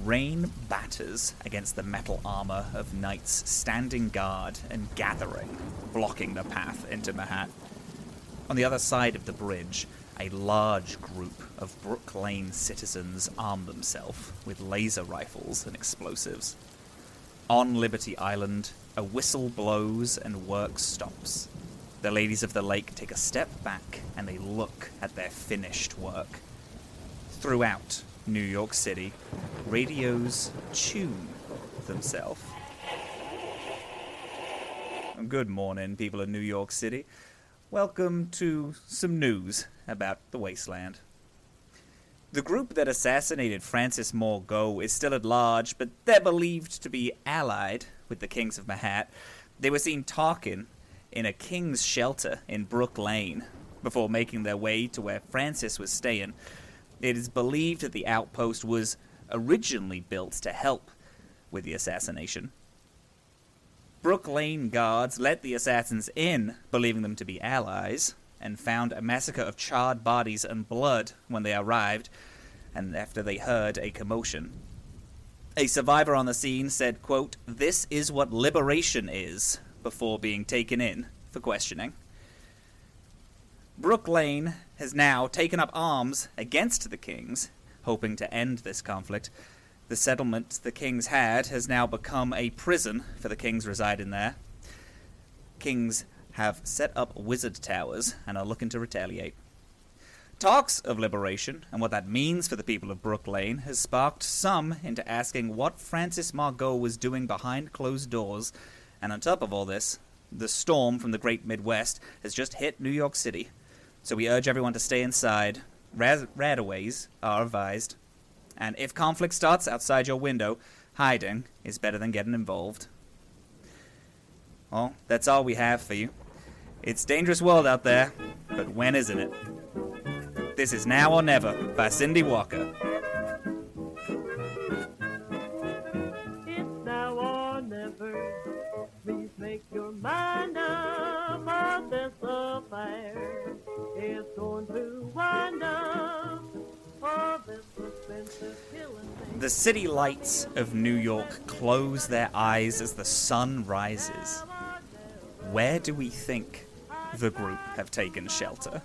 rain batters against the metal armor of knights standing guard and gathering, blocking the path into Mahatt. On the other side of the bridge, a large group of Brook Lane citizens arm themselves with laser rifles and explosives. On Liberty Island, a whistle blows and work stops. The ladies of the lake take a step back and they look at their finished work. Throughout New York City, radios tune themselves. Good morning, people of New York City. Welcome to some news about the Wasteland. The group that assassinated Francis Morgaux is still at large, but they're believed to be allied with the Kings of Mahatt. They were seen talking in a king's shelter in Brook Lane before making their way to where Francis was staying. It is believed that the outpost was originally built to help with the assassination. Brook Lane guards let the assassins in, believing them to be allies, and found a massacre of charred bodies and blood when they arrived, and after they heard a commotion. A survivor on the scene said, quote, "This is what liberation is," before being taken in for questioning. Brook Lane has now taken up arms against the Kings, hoping to end this conflict. The settlement the Kings had has now become a prison for the Kings residing there. Kings have set up wizard towers and are looking to retaliate. Talks of liberation and what that means for the people of Brook Lane has sparked some into asking what Francis Morgaux was doing behind closed doors. And on top of all this, the storm from the Great Midwest has just hit New York City. So we urge everyone to stay inside. Radaways are advised. And if conflict starts outside your window, hiding is better than getting involved. Well, that's all we have for you. It's a dangerous world out there, but when isn't it? This is Now or Never by Cindy Walker. It's now or never. Please make your mind up, or this affair is going to wind up. The city lights of New York close their eyes as the sun rises. Where do we think the group have taken shelter?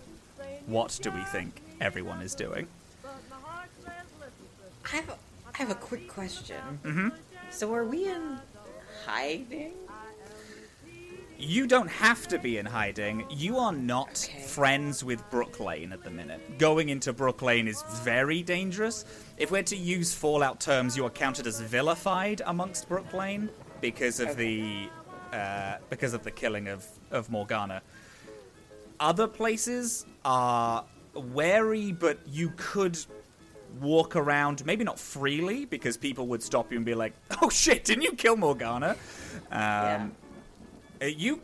What do we think everyone is doing? I have a quick question. Mm-hmm. So are we in hiding? You don't have to be in hiding. You are not friends with Brook Lane at the minute. Going into Brook Lane is very dangerous. If we're to use Fallout terms, you are counted as vilified amongst Brook Lane because of the killing of Morgana. Other places are wary, but you could walk around, maybe not freely, because people would stop you and be like, "Oh shit, didn't you kill Morgana?"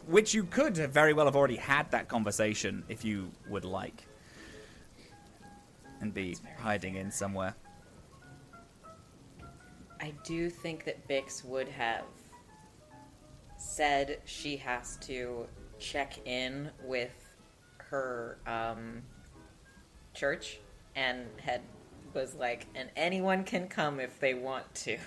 Which you could have very well have already had that conversation if you would like. And be hiding in somewhere. I do think that Bix would have said she has to check in with her church and was like, and anyone can come if they want to.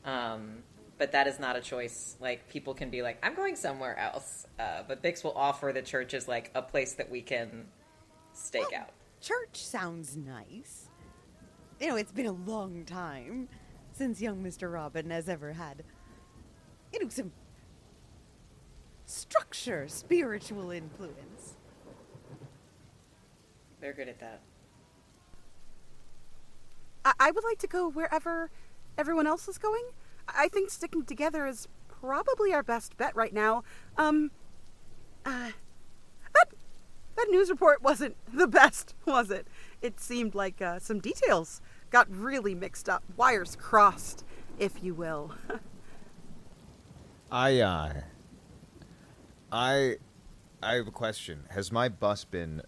But that is not a choice. Like, people can be like, I'm going somewhere else. But Bix will offer the church as, like, a place that we can stake out. Church sounds nice. You know, it's been a long time since young Mr. Robin has ever had, you know, some structure, spiritual influence. They're good at that. I would like to go wherever everyone else is going. I think sticking together is probably our best bet right now. That news report wasn't the best, was it? It seemed like some details got really mixed up, wires crossed, if you will. I have a question. Has my bus been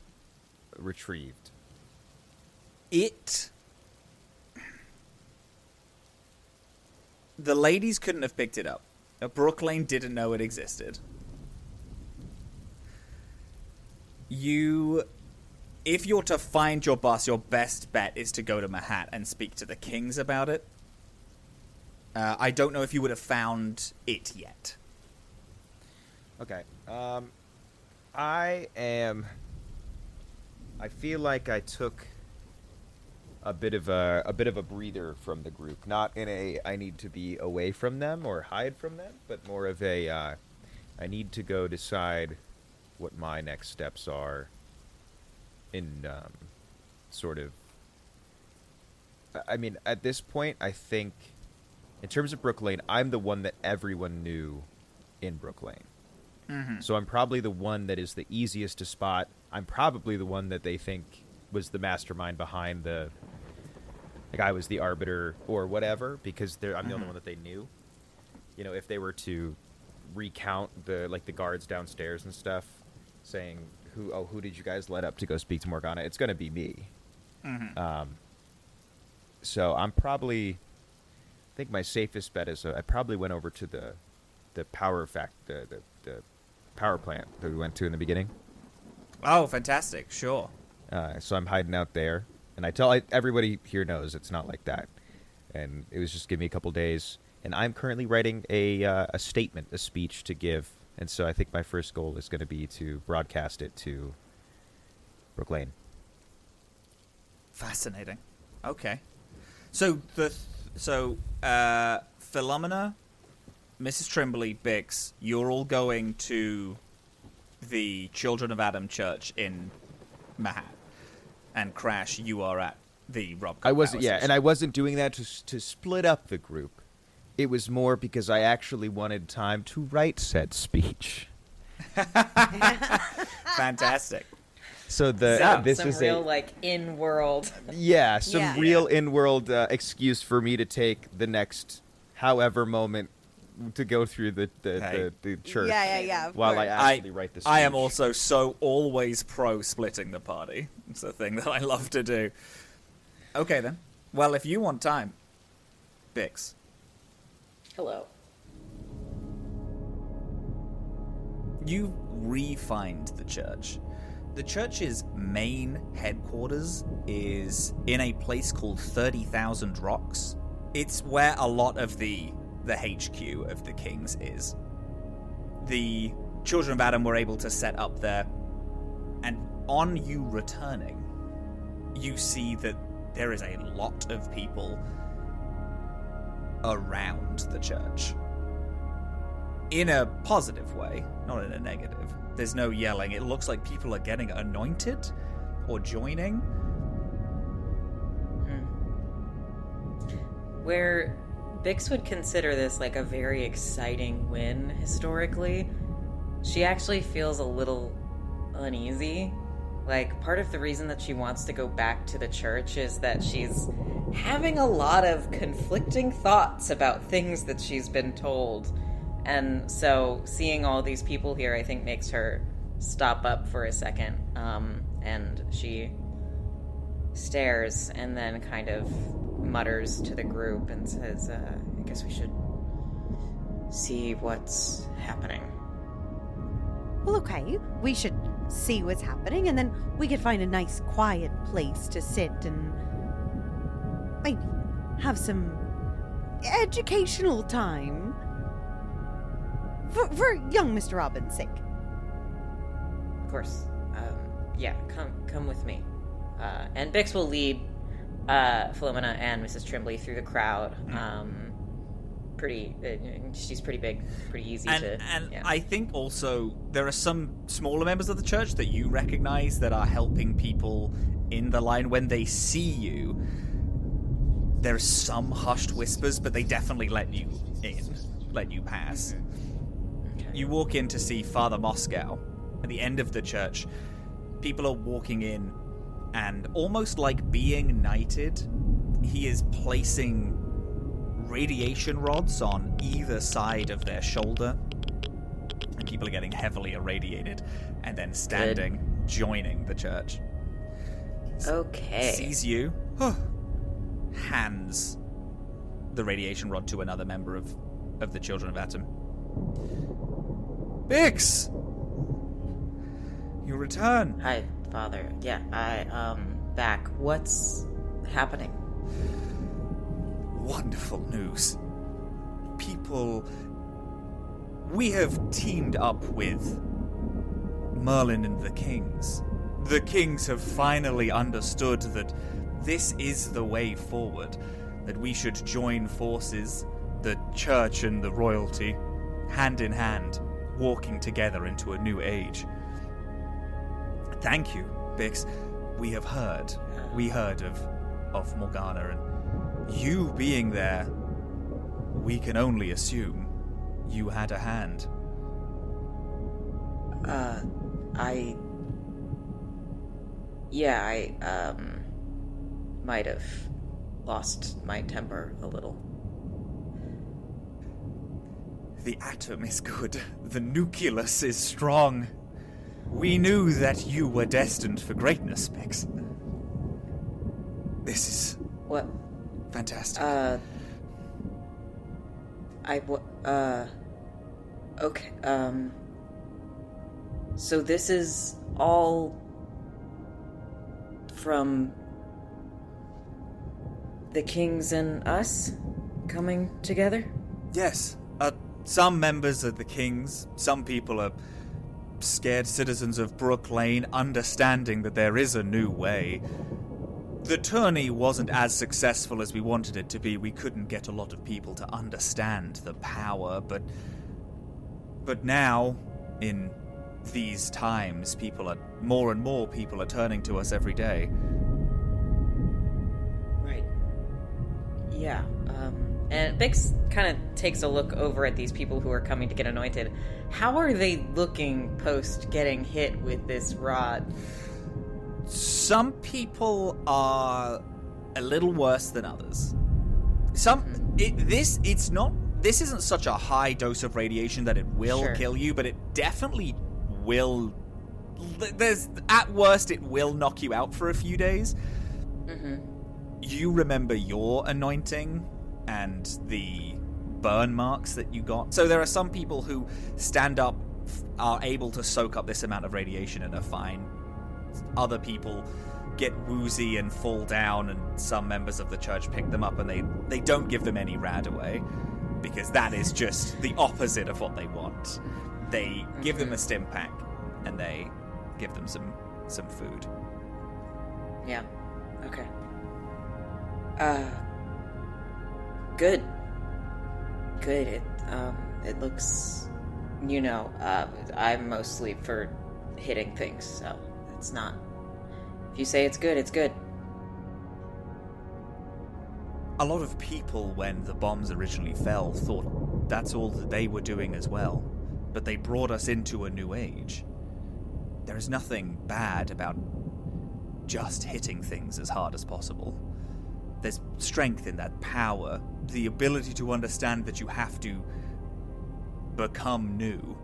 retrieved? The ladies couldn't have picked it up. Brook Lane didn't know it existed. If you're to find your bus, your best bet is to go to Mahatt and speak to the Kings about it. I don't know if you would have found it yet. Okay. I feel like I took a bit of a breather from the group. Not in a I need to be away from them or hide from them, but more of a I need to go decide what my next steps are in sort of... I mean, at this point, I think, in terms of Brook Lane, I'm the one that everyone knew in Brook Lane. Mm-hmm. So I'm probably the one that is the easiest to spot. I'm probably the one that they think was the mastermind behind the... Like, I was the arbiter or whatever, because I'm the only one that they knew. You know, if they were to recount the guards downstairs and stuff, saying, who did you guys let up to go speak to Morgana? It's going to be me. Mm-hmm. So I'm probably... I think my safest bet is I probably went over to the power power plant that we went to in the beginning. Oh, fantastic. Sure. So I'm hiding out there. And I tell everybody here knows it's not like that. And it was just give me a couple days. And I'm currently writing a statement, a speech to give. And so I think my first goal is going to be to broadcast it to Brook Lane. Fascinating. Okay. So Philomena, Mrs. Trimbley, Bix, you're all going to the Children of Adam Church in Mahatt. And Crash, you are at the Rob. I wasn't, and I wasn't doing that to split up the group. It was more because I actually wanted time to write said speech. Fantastic. So this some is real in-world. Yeah, some Yeah. real in-world excuse for me to take the next however moment to go through the church. Yeah, of While course. I actually write the speech. I am also so always pro splitting the party. It's a thing that I love to do. Okay, then. Well, if you want time, Bix. Hello. You re-find the church. The church's main headquarters is in a place called 30,000 Rocks. It's where a lot of the HQ of the Kings is. The Children of Adam were able to set up there, and on you returning, you see that there is a lot of people around the church. In a positive way, not in a negative. There's no yelling. It looks like people are getting anointed or joining. Where Bix would consider this like a very exciting win historically, she actually feels a little uneasy. Like, part of the reason that she wants to go back to the church is that she's having a lot of conflicting thoughts about things that she's been told. And so seeing all these people here, I think, makes her stop up for a second. And she stares and then kind of mutters to the group and says, I guess we should see what's happening. Well, okay, we should see what's happening, and then we could find a nice, quiet place to sit and maybe have some educational time for young Mr. Robin's sake. Of course. Yeah, come with me. And Bix will lead Philomena and Mrs. Trimbley through the crowd. She's pretty big, pretty easy to... And yeah. I think also there are some smaller members of the church that you recognize that are helping people in the line. When they see you, there's some hushed whispers, but they definitely let you in, let you pass. Okay. You walk in to see Father Moscow. At the end of the church, people are walking in, and almost like being knighted, he is placing radiation rods on either side of their shoulder, and people are getting heavily irradiated, and then standing, joining the church. Okay. Sees you, hands the radiation rod to another member of the Children of Atom. Bix! You return. Hi, Father. Yeah, back. What's happening? Wonderful news. people... We have teamed up with Merlin and the Kings. The Kings have finally understood that this is the way forward, that we should join forces, the church and the royalty, hand in hand, walking together into a new age. Thank you, Bix. We have heard. We heard of Morgana, and you being there, we can only assume you had a hand. I might have lost my temper a little. The atom is good. The nucleus is strong. We knew that you were destined for greatness, Bix. This is... What? Fantastic. Okay, so this is all from the Kings and us coming together? Yes. Some members of the Kings, some people are scared citizens of Brook Lane, understanding that there is a new way. The tourney wasn't as successful as we wanted it to be. We couldn't get a lot of people to understand the power, but now, in these times, more and more people are turning to us every day. Right. Yeah, and Bix kind of takes a look over at these people who are coming to get anointed. How are they looking post getting hit with this rod? Some people are a little worse than others. This isn't such a high dose of radiation that it will kill you, but it definitely will. At worst, it will knock you out for a few days. Mm-hmm. You remember your anointing and the burn marks that you got. So there are some people who stand up, are able to soak up this amount of radiation and are fine. Other people get woozy and fall down, and some members of the church pick them up, and they don't give them any rad away, because that is just the opposite of what they want. They give them a stim pack, and they give them some food. Yeah. Okay. Good. It looks, I'm mostly for hitting things, so it's not. If you say it's good, it's good. A lot of people, when the bombs originally fell, thought that's all that they were doing as well. But they brought us into a new age. There is nothing bad about just hitting things as hard as possible. There's strength in that power, the ability to understand that you have to become new.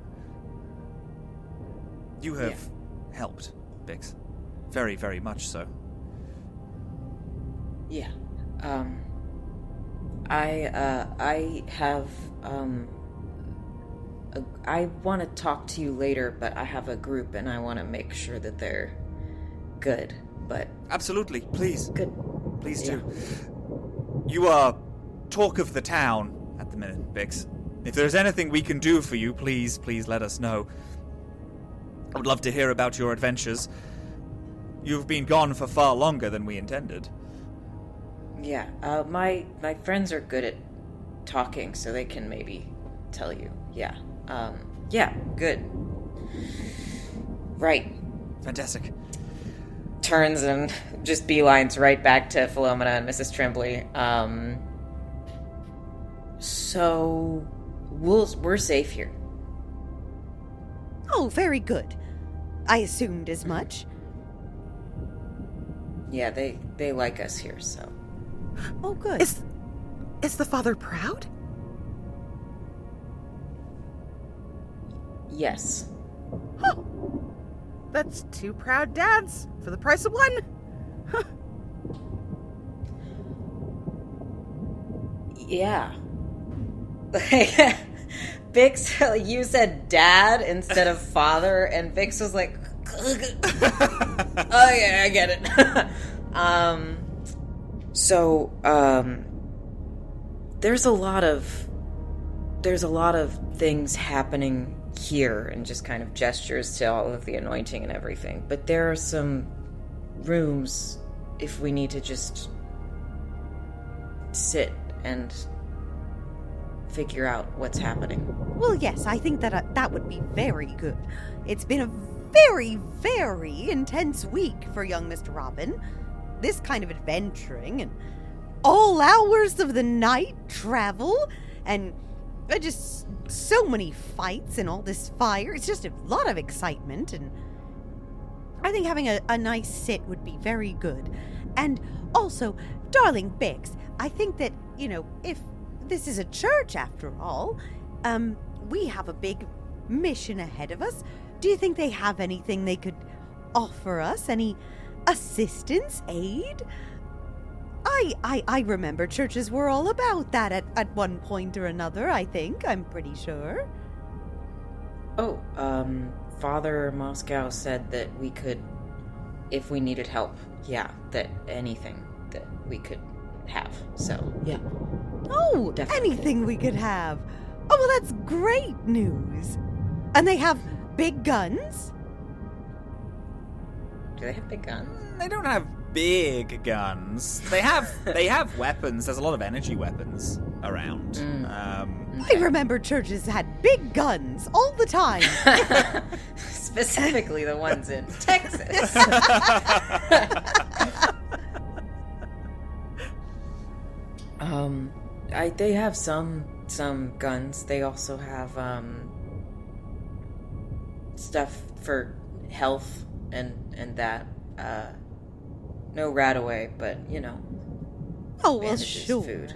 You have helped, Bix. Very, very much so. Yeah. I have, I want to talk to you later, but I have a group and I want to make sure that they're good, but... Absolutely, please. Good. Please do. You are talk of the town at the minute, Bix. If there's anything we can do for you, please let us know. I would love to hear about your adventures. You've been gone for far longer than we intended. Yeah, my friends are good at talking, so they can maybe tell you. Yeah. Good. Right. Fantastic. Turns and just beelines right back to Philomena and Mrs. Tremblay. So we're safe here. Oh, very good. I assumed as much. Yeah, they like us here, so. Oh, good. Is the father proud? Yes. Huh. That's 2 proud dads for the price of 1. Huh. Yeah. Bix, you said dad instead of father, and Bix was like, oh yeah, I get it. So, there's a lot of there's a lot of things happening here, and just kind of gestures to all of the anointing and everything. But there are some rooms if we need to just sit and figure out what's happening. Well, yes, I think that that would be very good. It's been a very, very intense week for young Mr. Robin. This kind of adventuring and all hours of the night travel and just so many fights and all this fire. It's just a lot of excitement, and I think having a nice sit would be very good. And also, darling Bix, I think that, if this is a church after all, we have a big mission ahead of us. Do you think they have anything they could offer us? Any assistance, aid? I remember churches were all about that at one point or another, I think. I'm pretty sure. Oh, Father Moscow said that we could, if we needed help, that anything that we could have. So, yeah. Oh, Definitely. Anything we could have. Oh, well, that's great news. And they have big guns? Do they have big guns? They don't have big guns. They have weapons. There's a lot of energy weapons around. I remember churches had big guns all the time. Specifically the ones in Texas. They have some guns. They also have stuff for health and that. No Radaway, but Oh, well, bandages, sure. food.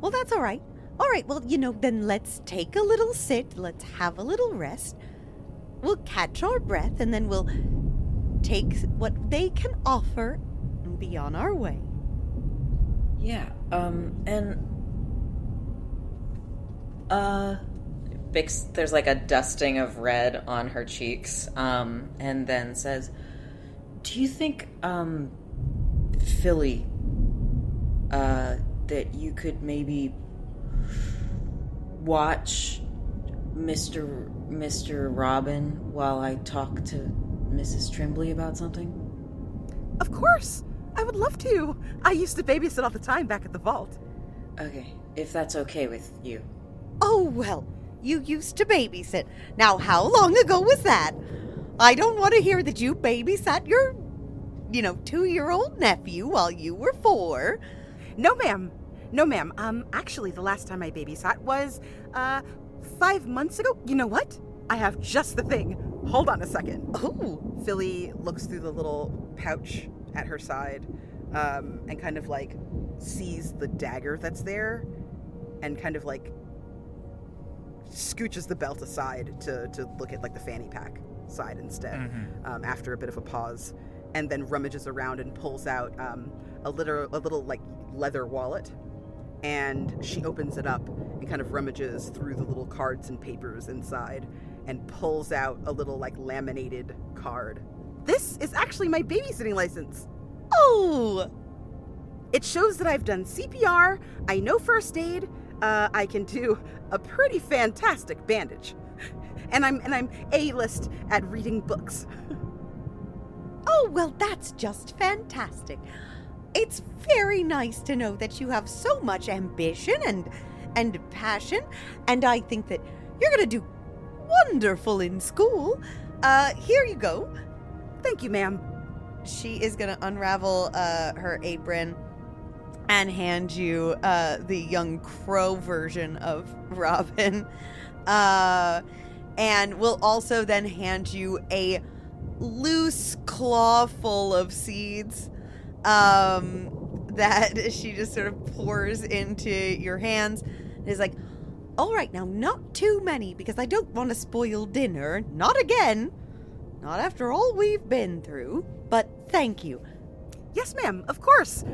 Well, that's all right. All right, well, then let's take a little sit. Let's have a little rest. We'll catch our breath, and then we'll take what they can offer and be on our way. Yeah, Bix, there's like a dusting of red on her cheeks, and then says, do you think, Philly, that you could maybe watch Mr. Robin while I talk to Mrs. Trimbley about something? Of course! I would love to! I used to babysit all the time back at the vault. Okay, if that's okay with you. Oh, well, you used to babysit. Now, how long ago was that? I don't want to hear that you babysat your, 2-year-old nephew while you were 4. No, ma'am. No, ma'am. Actually, the last time I babysat was, 5 months ago. You know what? I have just the thing. Hold on a second. Oh. Philly looks through the little pouch at her side, and kind of, sees the dagger that's there, and kind of, scooches the belt aside to look at, the fanny pack side instead, after a bit of a pause, and then rummages around and pulls out a little leather wallet, and she opens it up and kind of rummages through the little cards and papers inside and pulls out a little laminated card. This is actually my babysitting license. Oh! It shows that I've done CPR, I know first aid, I can do a pretty fantastic bandage, and I'm A-list at reading books. Oh, well, that's just fantastic. It's very nice to know that you have so much ambition and passion, and I think that you're going to do wonderful in school. Here you go. Thank you, ma'am. She is going to unravel her apron and hand you the young crow version of Robin. And will also then hand you a loose claw full of seeds that she just sort of pours into your hands. And is like, all right, now not too many, because I don't want to spoil dinner. Not again. Not after all we've been through. But thank you. Yes, ma'am, of course.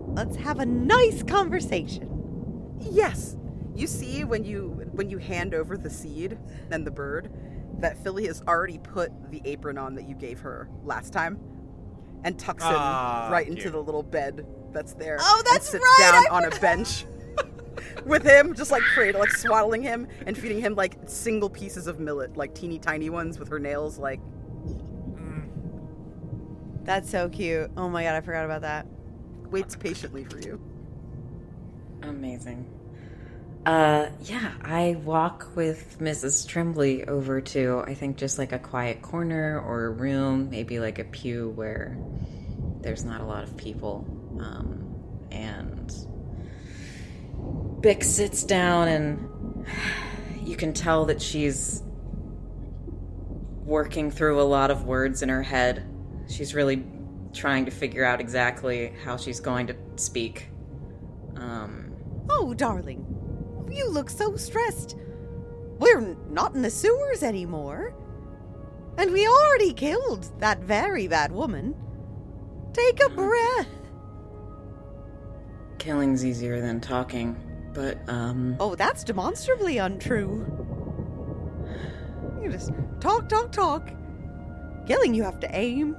Let's have a nice conversation. Yes. You see when you hand over the seed and the bird that Philly has already put the apron on that you gave her last time and tucks in right into the little bed that's there. Oh, that's and sits right, down I on a bench with him, just like cradle, like swaddling him and feeding him like single pieces of millet, like teeny tiny ones with her nails, like. That's so cute. Oh my god, I forgot about that. Waits patiently for you. Amazing. Yeah, I walk with Mrs. Tremblay over to, I think, just like a quiet corner or a room, maybe like a pew where there's not a lot of people. And Bix sits down, and you can tell that she's working through a lot of words in her head. She's really trying to figure out exactly how she's going to speak. Oh, darling, you look so stressed. We're not in the sewers anymore. And we already killed that very bad woman. Take a breath. Killing's easier than talking, but, Oh, that's demonstrably untrue. You just talk, talk, talk. Killing, you have to aim.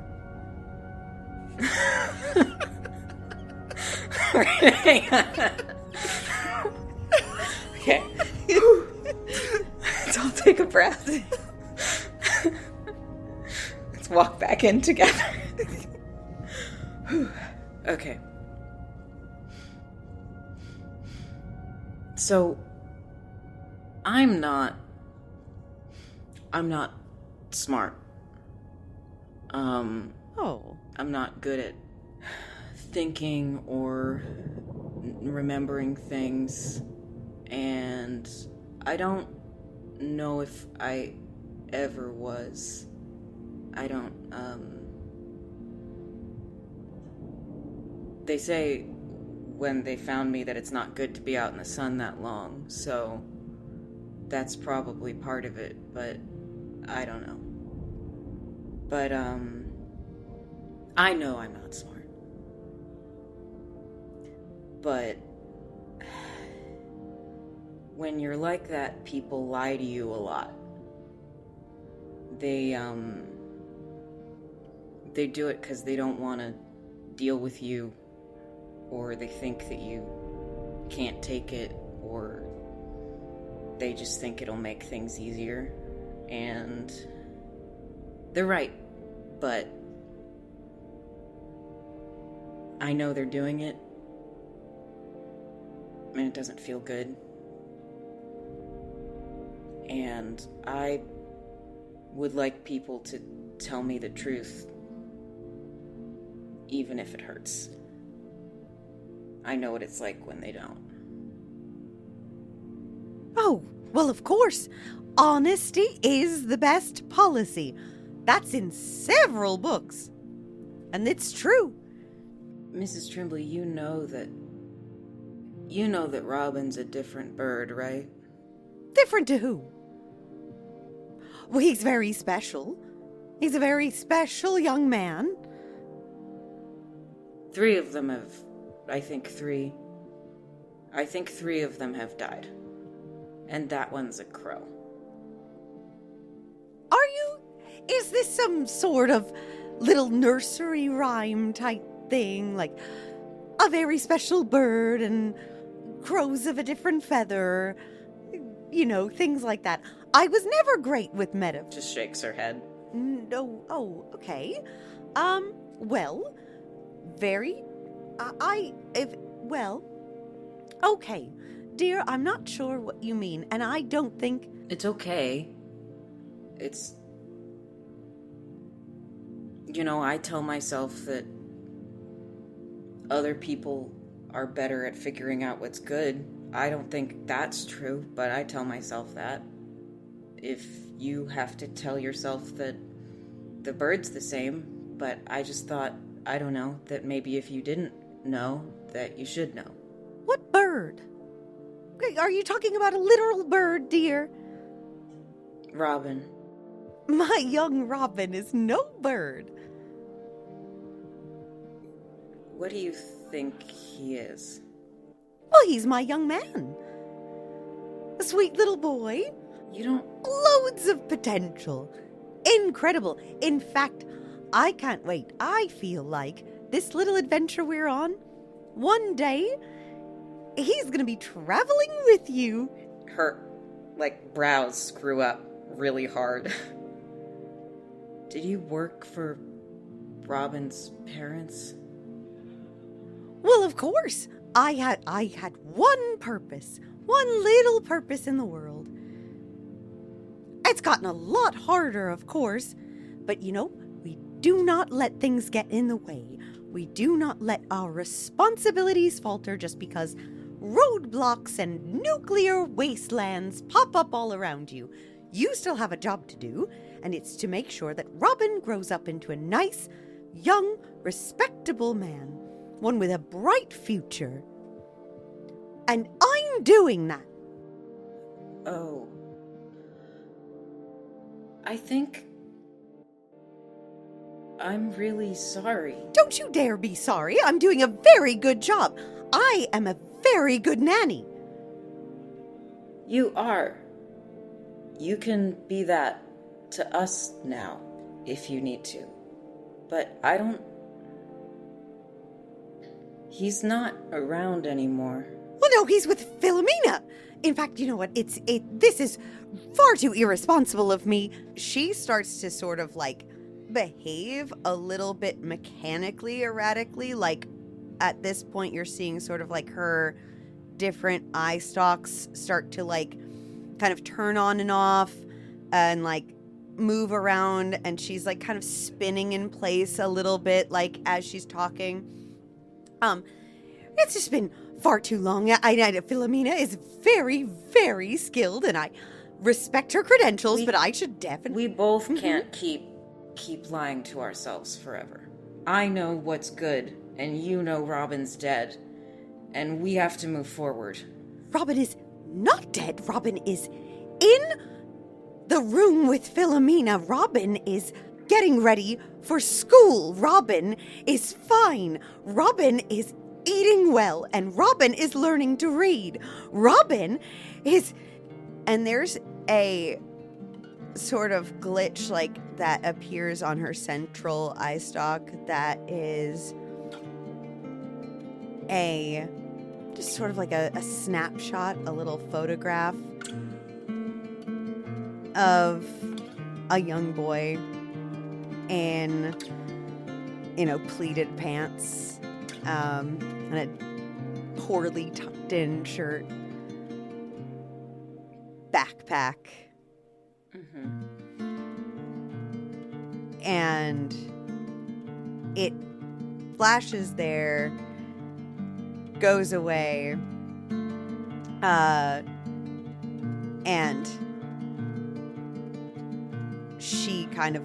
Hang on. Okay. Let's all take a breath. Let's walk back in together. Okay. So, I'm not smart. Oh. I'm not good at thinking or remembering things, and I don't know if I ever was. They say when they found me that it's not good to be out in the sun that long, so that's probably part of it, but I don't know. But, I know I'm not smart. But when you're like that, people lie to you a lot. They do it because they don't want to deal with you, or they think that you can't take it, or they just think it'll make things easier. And they're right, but I know they're doing it, and it doesn't feel good. And I would like people to tell me the truth, even if it hurts. I know what it's like when they don't. Oh, well, of course. Honesty is the best policy. That's in several books. And it's true. Mrs. Tremblay, you know that Robin's a different bird, right? Different to who? Well, he's very special. He's a very special young man. 3 of them have... I think three of them have died. And that one's a crow. Are you? Is this some sort of little nursery rhyme type thing? Like a very special bird and crows of a different feather? You know, things like that. I was never great with metaphors. Just shakes her head. No. Oh, okay. Well, very... okay. Dear, I'm not sure what you mean, and I don't think... It's okay. It's... You know, I tell myself that other people are better at figuring out what's good. I don't think that's true, but I tell myself that. If you have to tell yourself that the bird's the same, but I just thought, I don't know, that maybe if you didn't know, that you should know. What bird? Are you talking about a literal bird, dear? Robin. My young Robin is no bird. What do you think he is? Well, he's my young man. A sweet little boy. You don't... Loads of potential. Incredible. In fact, I can't wait. I feel like this little adventure we're on, one day, he's gonna be traveling with you. Her, brows screw up really hard. Did you work for Robin's parents? Well, of course. I had one purpose. One little purpose in the world. It's gotten a lot harder, of course. But we do not let things get in the way. We do not let our responsibilities falter just because roadblocks and nuclear wastelands pop up all around you. You still have a job to do, and it's to make sure that Robin grows up into a nice, young, respectable man. One with a bright future. And I'm doing that. Oh. I think I'm really sorry. Don't you dare be sorry. I'm doing a very good job. I am a very good nanny. You are. You can be that to us now, if you need to. But I don't... He's not around anymore. Well, no, he's with Philomena. In fact, you know what? This is far too irresponsible of me. She starts to sort of behave a little bit mechanically, erratically. At this point, you're seeing sort of her different eye stalks start to kind of turn on and off and move around, and she's kind of spinning in place a little bit as she's talking. It's just been far too long. Philomena is very, very skilled, and I respect her credentials, but I should definitely... We both can't keep lying to ourselves forever. I know what's good, and you know Robin's dead, and we have to move forward. Robin is not dead. Robin is in the room with Philomena. Robin is getting ready for school. Robin is fine. Robin is eating well, and Robin is learning to read. Robin is... And there's a sort of glitch that appears on her central eye stalk that is just sort of a snapshot, a little photograph of a young boy in, pleated pants, and a poorly tucked in shirt, backpack. Mm-hmm. And it flashes there, goes away, and she kind of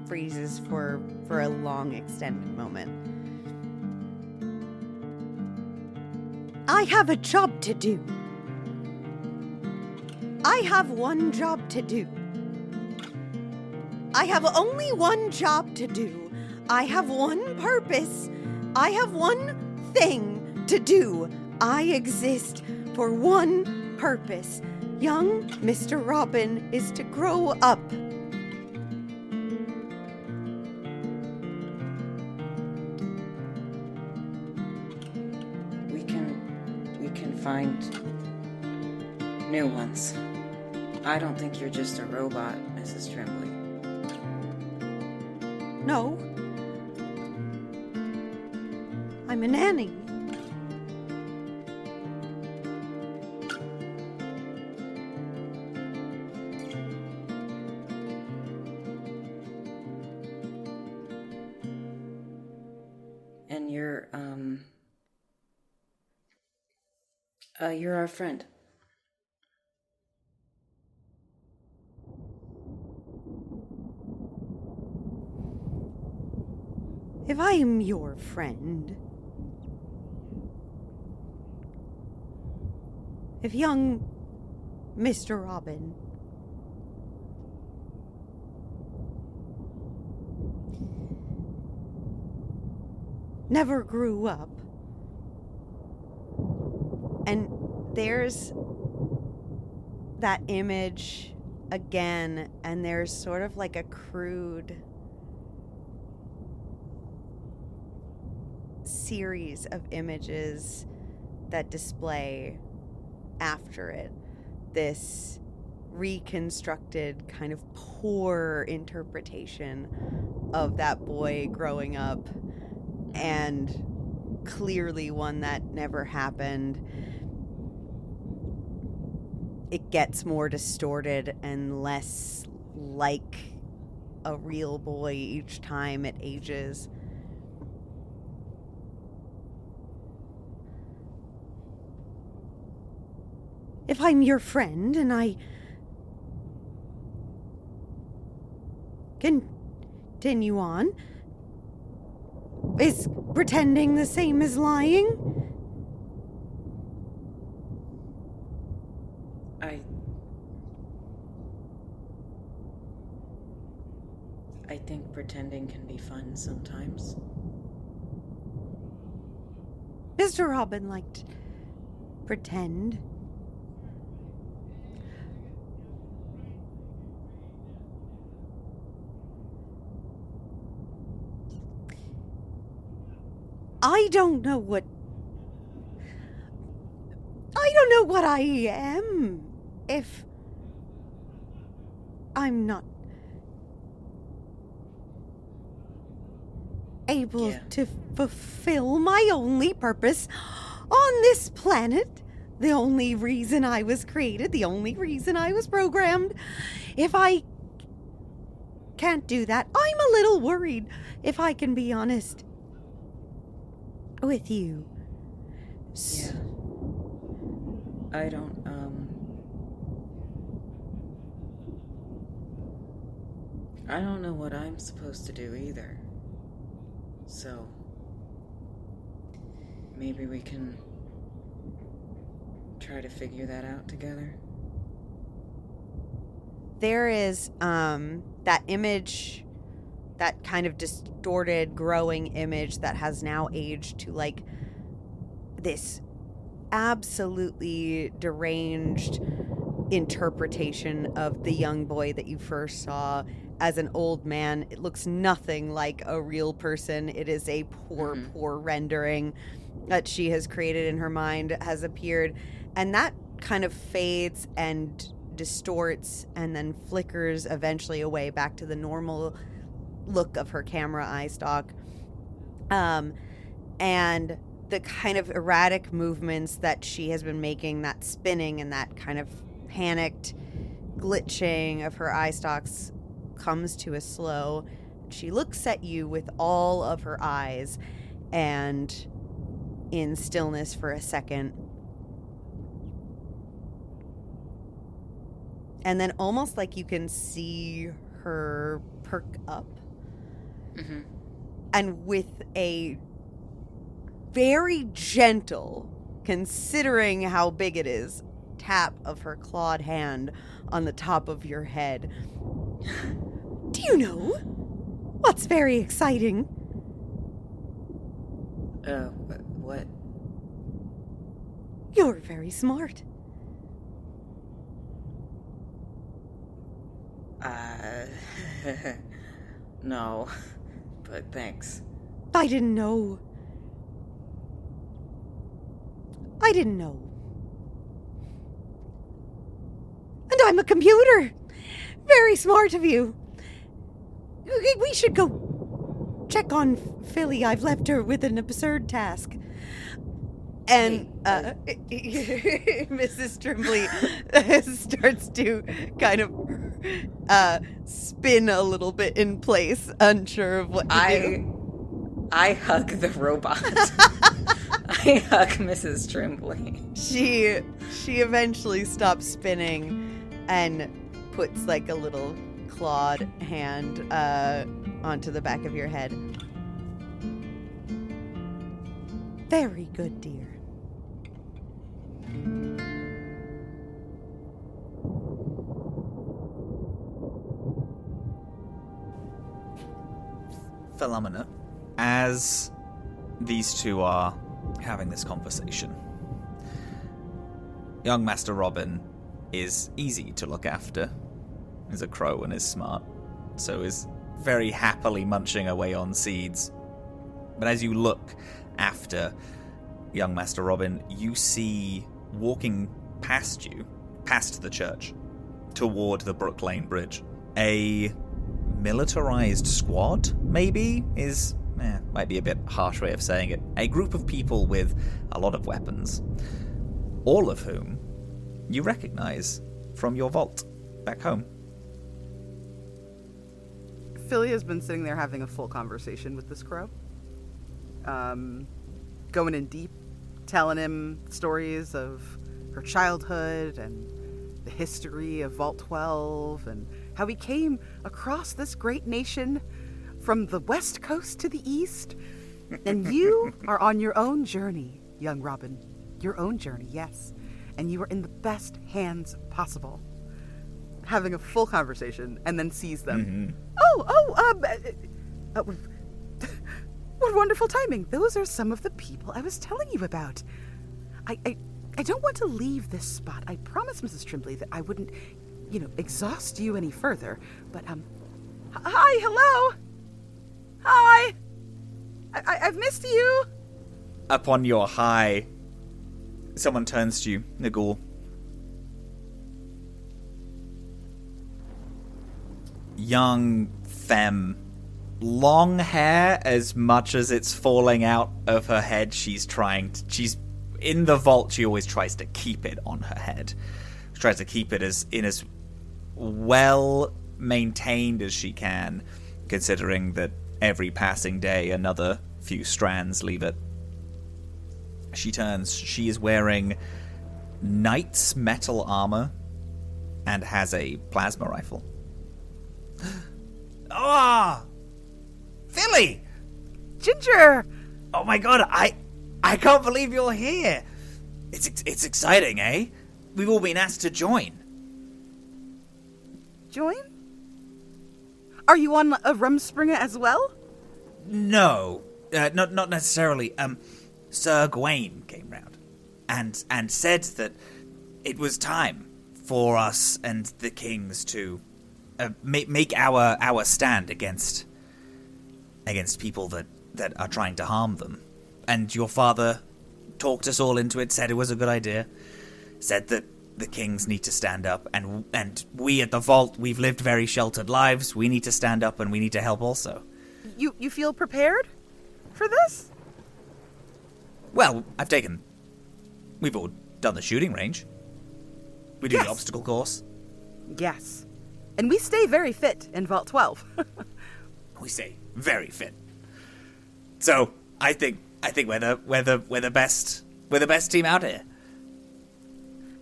freezes for a long extended moment. I have a job to do. I have one job to do. I have only one job to do. I have one purpose. I have one thing to do. I exist for one purpose. Young Mr. Robin is to grow up. We can find new ones. I don't think you're just a robot, Mrs. Tremblay. No. I'm a nanny. And you're our friend. If I am your friend, if young Mr. Robin never grew up, and there's that image again, and there's sort of a crude series of images that display after it. This reconstructed, kind of poor interpretation of that boy growing up, and clearly one that never happened. It gets more distorted and less like a real boy each time it ages. If I'm your friend and I continue on, is pretending the same as lying? I think pretending can be fun sometimes. Mr. Robin liked pretend. I don't know what I am if I'm not able to fulfill my only purpose on this planet. The only reason I was created, the only reason I was programmed. If I can't do that, I'm a little worried, if I can be honest with you. Yeah. I don't know what I'm supposed to do either. So maybe we can try to figure that out together. There is that image, that kind of distorted, growing image that has now aged to like this absolutely deranged interpretation of the young boy that you first saw as an old man. It looks nothing like a real person. It is a poor rendering that she has created in her mind, has appeared, and that kind of fades and distorts and then flickers eventually away back to the normal look of her camera eye stalk. And the kind of erratic movements that she has been making, that spinning and that kind of panicked glitching of her eye stalks, comes to a slow. She looks at you with all of her eyes, and in stillness for a second. And then almost like you can see her perk up. Mm-hmm. And with a very gentle, considering how big it is, tap of her clawed hand on the top of your head. Do you know what's very exciting? What? You're very smart. No, but thanks. I didn't know. And I'm a computer. Very smart of you. We should go check on Philly. I've left her with an absurd task. And Mrs. Trimbley starts to kind of spin a little bit in place, unsure of what to do. I hug the robot. I hug Mrs. Trimbley. She eventually stops spinning and puts like a little clawed hand onto the back of your head. Very good, dear. Philomena, as these two are having this conversation, young Master Robin is easy to look after. He's a crow and is smart, so is very happily munching away on seeds. But as you look after young Master Robin, you see walking past you, past the church, toward the Brook Lane bridge, a militarized squad, maybe, might be a bit harsh way of saying it. A group of people with a lot of weapons, all of whom you recognize from your vault back home. Philly has been sitting there having a full conversation with this crow. Going in deep, telling him stories of her childhood and the history of Vault 12 and how he came across this great nation from the west coast to the east. And you are on your own journey, young Robin. Your own journey, yes. And you are in the best hands possible. Having a full conversation and then sees them. Mm-hmm. What wonderful timing. Those are some of the people I was telling you about. I don't want to leave this spot. I promised Mrs. Trimbley that I wouldn't, exhaust you any further. But, hi, hello. Hi. I've missed you. Upon your hi, someone turns to you, Nagul. Young femme. Long hair as much as it's falling out of her head. She's in the vault. She always tries to keep it on her head. She tries to keep it as well maintained as she can, considering that every passing day another few strands leave it. She turns. She is wearing knight's metal armor and has a plasma rifle. Ah! Philly! Ginger! Oh my god, I can't believe you're here. It's exciting, eh? We've all been asked to join. Join? Are you on a Rumspringer as well? No, not necessarily. Sir Gawain came round and said that it was time for us and the kings to make our stand against people that are trying to harm them. And your father talked us all into it, said it was a good idea, said that the kings need to stand up, and we at the Vault, we've lived very sheltered lives, we need to stand up and we need to help also. You feel prepared for this? Well, we've all done the shooting range. We do Yes. the obstacle course. Yes. And we stay very fit in Vault 12. We say very fit. So I think we're the best team out here.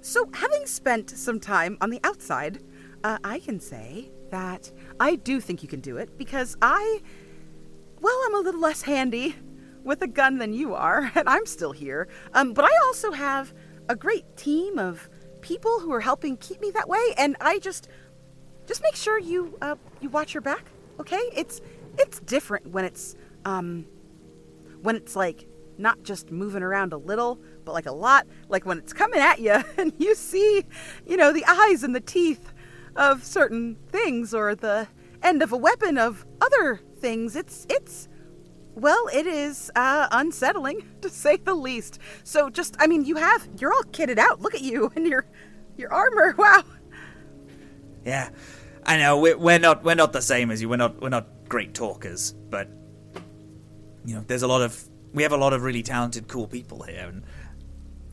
So, having spent some time on the outside, I can say that I do think you can do it because I'm a little less handy with a gun than you are, and I'm still here. But I also have a great team of people who are helping keep me that way, and I just make sure you watch your back, okay? It's different when it's like not just moving around a little, but like a lot, like when it's coming at you and you see, the eyes and the teeth of certain things or the end of a weapon of other things. It is unsettling to say the least. So you're all kitted out. Look at you and your armor. Wow. Yeah, I know we're not the same as you. We're not great talkers, but we have a lot of really talented, cool people here,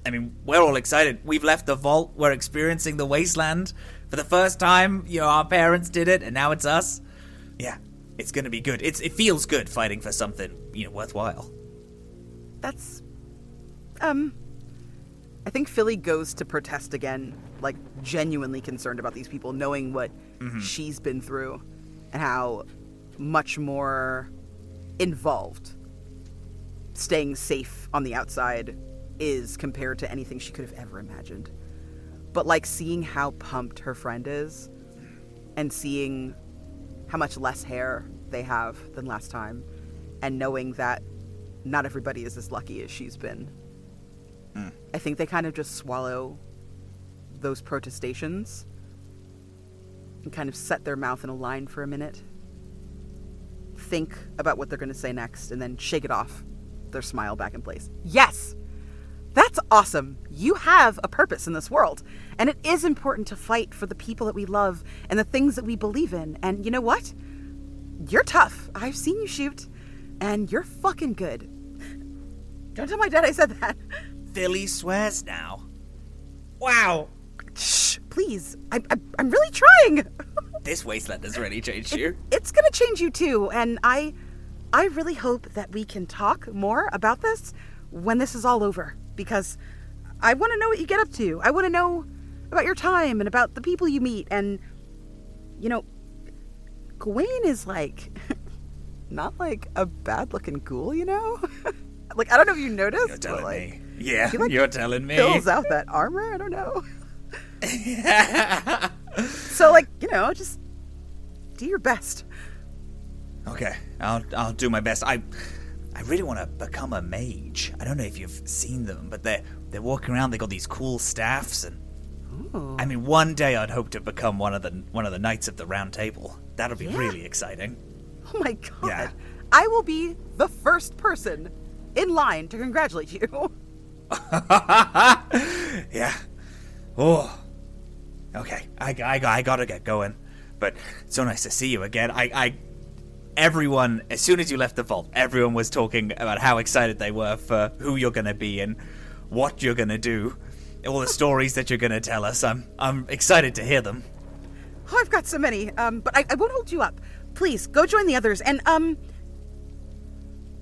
and we're all excited. We've left the Vault. We're experiencing the Wasteland for the first time. Our parents did it, and now it's us. Yeah, it's gonna be good. It feels good fighting for something worthwhile. That's I think Philly goes to protest again, like genuinely concerned about these people, knowing what she's been through and how much more involved staying safe on the outside is compared to anything she could have ever imagined. But seeing how pumped her friend is and seeing how much less hair they have than last time and knowing that not everybody is as lucky as she's been. I think they kind of just swallow those protestations and kind of set their mouth in a line for a minute, think about what they're going to say next, and then shake it off, their smile back in place. Yes! That's awesome. You have a purpose in this world. And it is important to fight for the people that we love and the things that we believe in. And you know what? You're tough. I've seen you shoot. And you're fucking good. Don't tell my dad I said that. Philly swears now. Wow. Shh, please. I'm really trying. This wasteland has really changed you. It's gonna change you too. And I really hope that we can talk more about this when this is all over. Because I want to know what you get up to. I want to know about your time and about the people you meet. And, you know, Gawain is like, not like a bad looking ghoul, you know? Like, I don't know if you noticed. You're telling but, me. Yeah, like, you're telling me. fills out that armor. I don't know. So, like, you know, just do your best. Okay, I'll do my best. I really want to become a mage. I don't know if you've seen them, but they're walking around. They got these cool staffs, and Ooh. I mean, one day I'd hope to become one of the Knights of the Round Table. That'll be really exciting. Oh my god. Yeah. I will be the first person in line to congratulate you. Yeah. Oh. Okay. I gotta get going. But it's so nice to see you again. Everyone, as soon as you left the vault, everyone was talking about how excited they were for who you're gonna be and what you're gonna do, all the stories that you're gonna tell us. I'm excited to hear them. Oh, I've got so many. But I won't hold you up. Please go join the others. And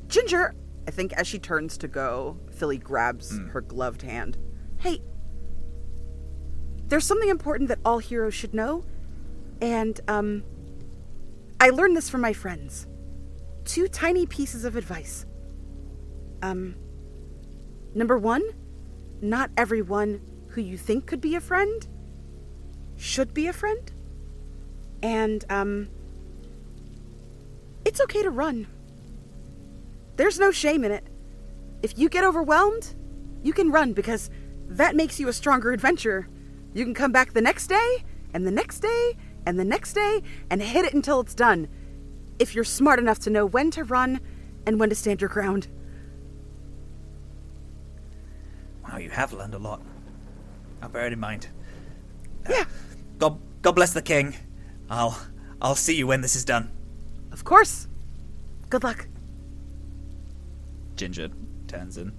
Ginger, I think as she turns to go, Philly grabs her gloved hand. Hey, there's something important that all heroes should know, and I learned this from my friends. 2 tiny pieces of advice. Number 1, not everyone who you think could be a friend should be a friend. And it's okay to run. There's no shame in it. If you get overwhelmed, you can run, because that makes you a stronger adventurer. You can come back the next day, and the next day, and the next day, and hit it until it's done. If you're smart enough to know when to run and when to stand your ground. Wow, you have learned a lot. I'll bear it in mind. Yeah. God bless the king. I'll see you when this is done. Of course. Good luck. Ginger turns and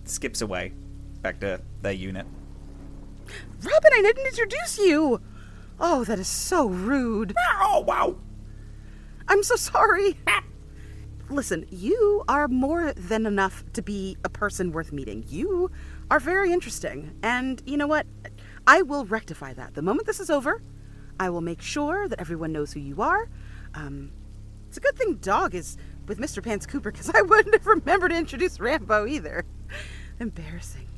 skips away, back to their unit. Robin, I didn't introduce you. Oh, that is so rude. Oh, wow. I'm so sorry. Listen, you are more than enough to be a person worth meeting. You are very interesting. And you know what? I will rectify that. The moment this is over, I will make sure that everyone knows who you are. It's a good thing Dog is with Mr. Pants Cooper, because I wouldn't have remembered to introduce Rambo either. Embarrassing.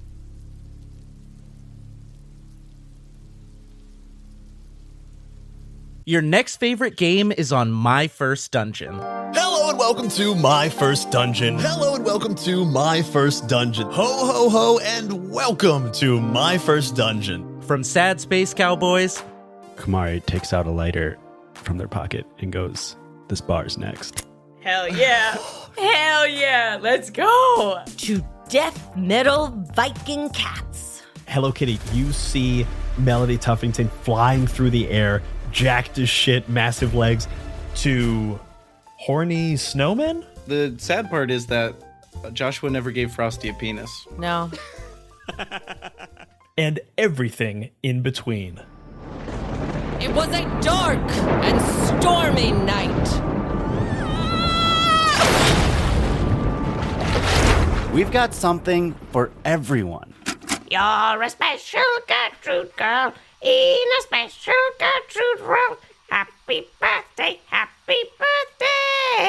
Your next favorite game is on My First Dungeon. Hello and welcome to My First Dungeon. Hello and welcome to My First Dungeon. Ho, ho, ho, and welcome to My First Dungeon. From sad space cowboys. Kumari takes out a lighter from their pocket and goes, "This bar's next." Hell yeah. Hell yeah. Let's go. To death metal Viking cats. Hello Kitty, you see Melody Tuffington flying through the air, jacked as shit, massive legs, to horny snowmen? The sad part is that Joshua never gave Frosty a penis. No. And everything in between. It was a dark and stormy night. We've got something for everyone. You're a special Gertrude girl in a special Gertrude world. Happy birthday, happy birthday.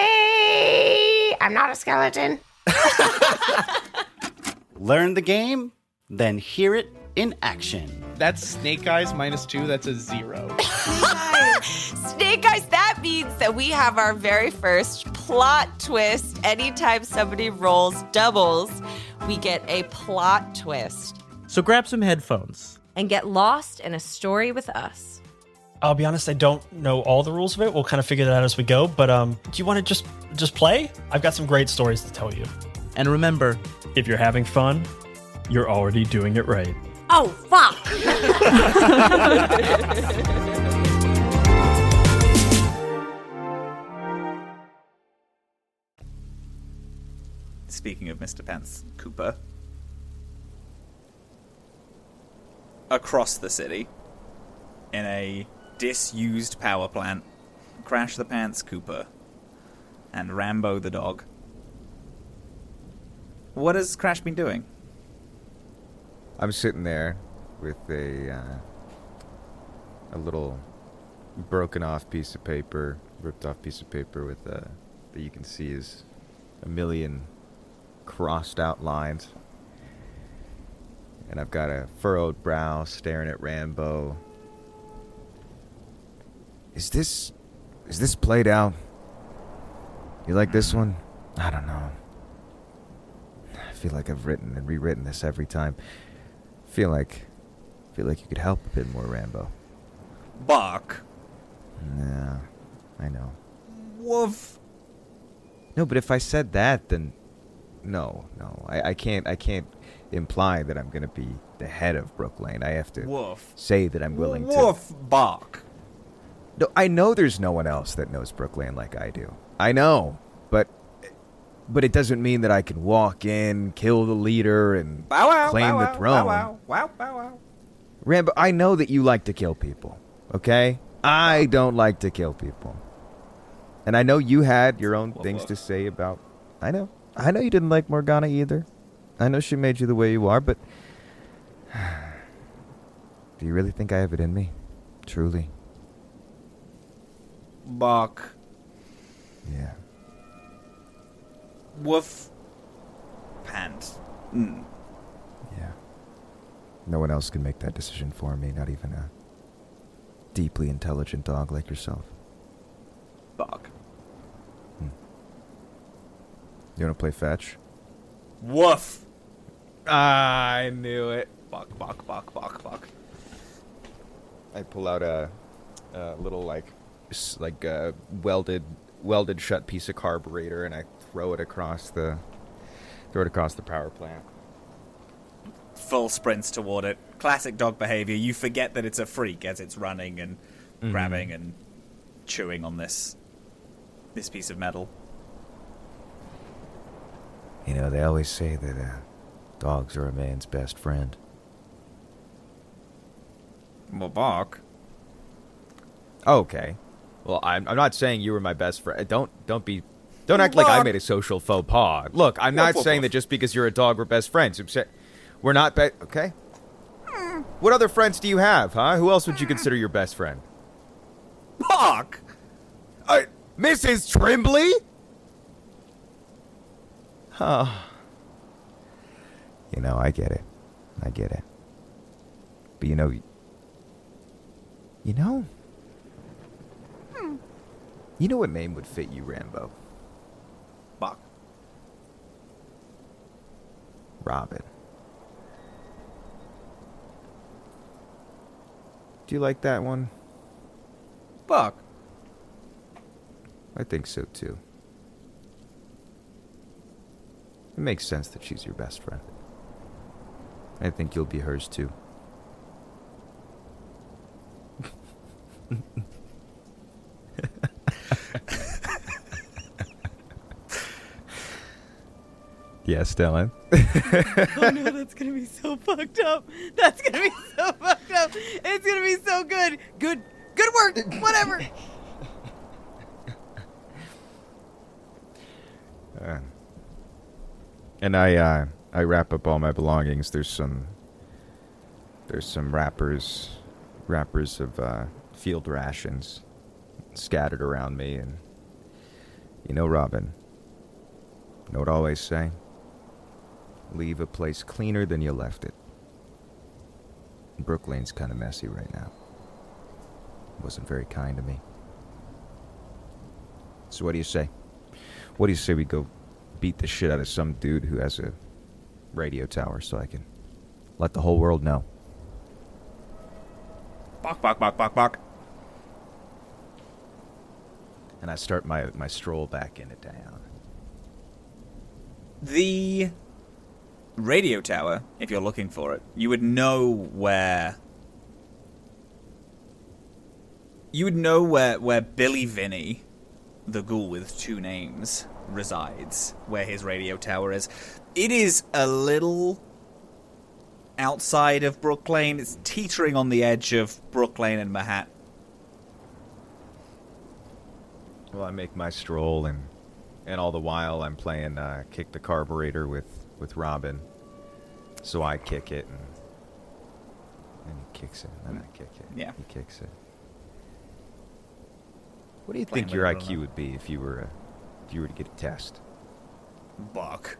I'm not a skeleton. Learn the game, then hear it in action. That's Snake Eyes -2. That's a 0. Snake Eyes, that means that we have our very first plot twist. Anytime somebody rolls doubles, we get a plot twist. So grab some headphones. And get lost in a story with us. I'll be honest, I don't know all the rules of it. We'll kind of figure that out as we go. But do you want to just play? I've got some great stories to tell you. And remember, if you're having fun, You're already doing it right. Oh, fuck! Speaking of Mr. Pence Cooper, across the city, in a disused power plant, Crash the Pants Cooper and Rambo the dog. What has Crash been doing? I'm sitting there with a little broken off piece of paper, ripped off piece of paper with that you can see is a million crossed out lines. And I've got a furrowed brow staring at Rambo. Is this played out? You like this one? I don't know. I feel like I've written and rewritten this every time. Feel like you could help a bit more, Rambo. Bark. Yeah, I know. Woof. No, but if I said that, then no. I can't imply that I'm gonna be the head of Brook Lane. I have to Woof. say that I'm willing to. Woof. Bark. No, I know there's no one else that knows Brook Lane like I do. I know, but it doesn't mean that I can walk in, kill the leader, and claim the throne. Wow. Rambo, I know that you like to kill people, okay? I don't like to kill people. And I know you had your own things to say about... I know you didn't like Morgana either. I know she made you the way you are, but... Do you really think I have it in me? Truly? Bark. Yeah. Woof. Pants. Mm. Yeah. No one else can make that decision for me, not even a deeply intelligent dog like yourself. Bark. You want to play fetch? Woof. I knew it. Bark. I pull out a little welded shut piece of carburetor and I throw it across the power plant. Full sprints toward it. Classic dog behavior. You forget that it's a freak as it's running and grabbing and chewing on this piece of metal. You know, they always say that dogs are a man's best friend. Well, bark. Okay. Well, I'm not saying you were my best friend. Don't act like I made a social faux pas. Look, I'm not saying that just because you're a dog we're best friends. We're not okay? What other friends do you have, huh? Who else would you consider your best friend? Bark! Mrs. Trimbley? Oh. You know, I get it. But you know... You know what name would fit you, Rambo? Bark. Robin. Do you like that one? Bark. I think so, too. It makes sense that she's your best friend. I think you'll be hers, too. Yes, Dylan. Oh no, that's gonna be so fucked up. It's gonna be so good. Good work. Whatever. And I wrap up all my belongings. There's some wrappers of field rations scattered around me, and you know, Robin, you know what I always say? Leave a place cleaner than you left it. Brook Lane's kind of messy right now. Wasn't very kind to me. So what do you say? What do you say we go beat the shit out of some dude who has a radio tower so I can let the whole world know? Bark. And I start my stroll back into town. The radio tower, if you're looking for it, you would know where Billy Vinny, the ghoul with two names, resides, where his radio tower is. It is a little outside of Brook Lane. It's teetering on the edge of Brook Lane and Mahatt. Well, I make my stroll, and all the while I'm playing Kick the Carburetor with Robin. So I kick it, and he kicks it, and then I kick it. Yeah. He kicks it. What do you think your IQ would be if you were to get a test? Buck.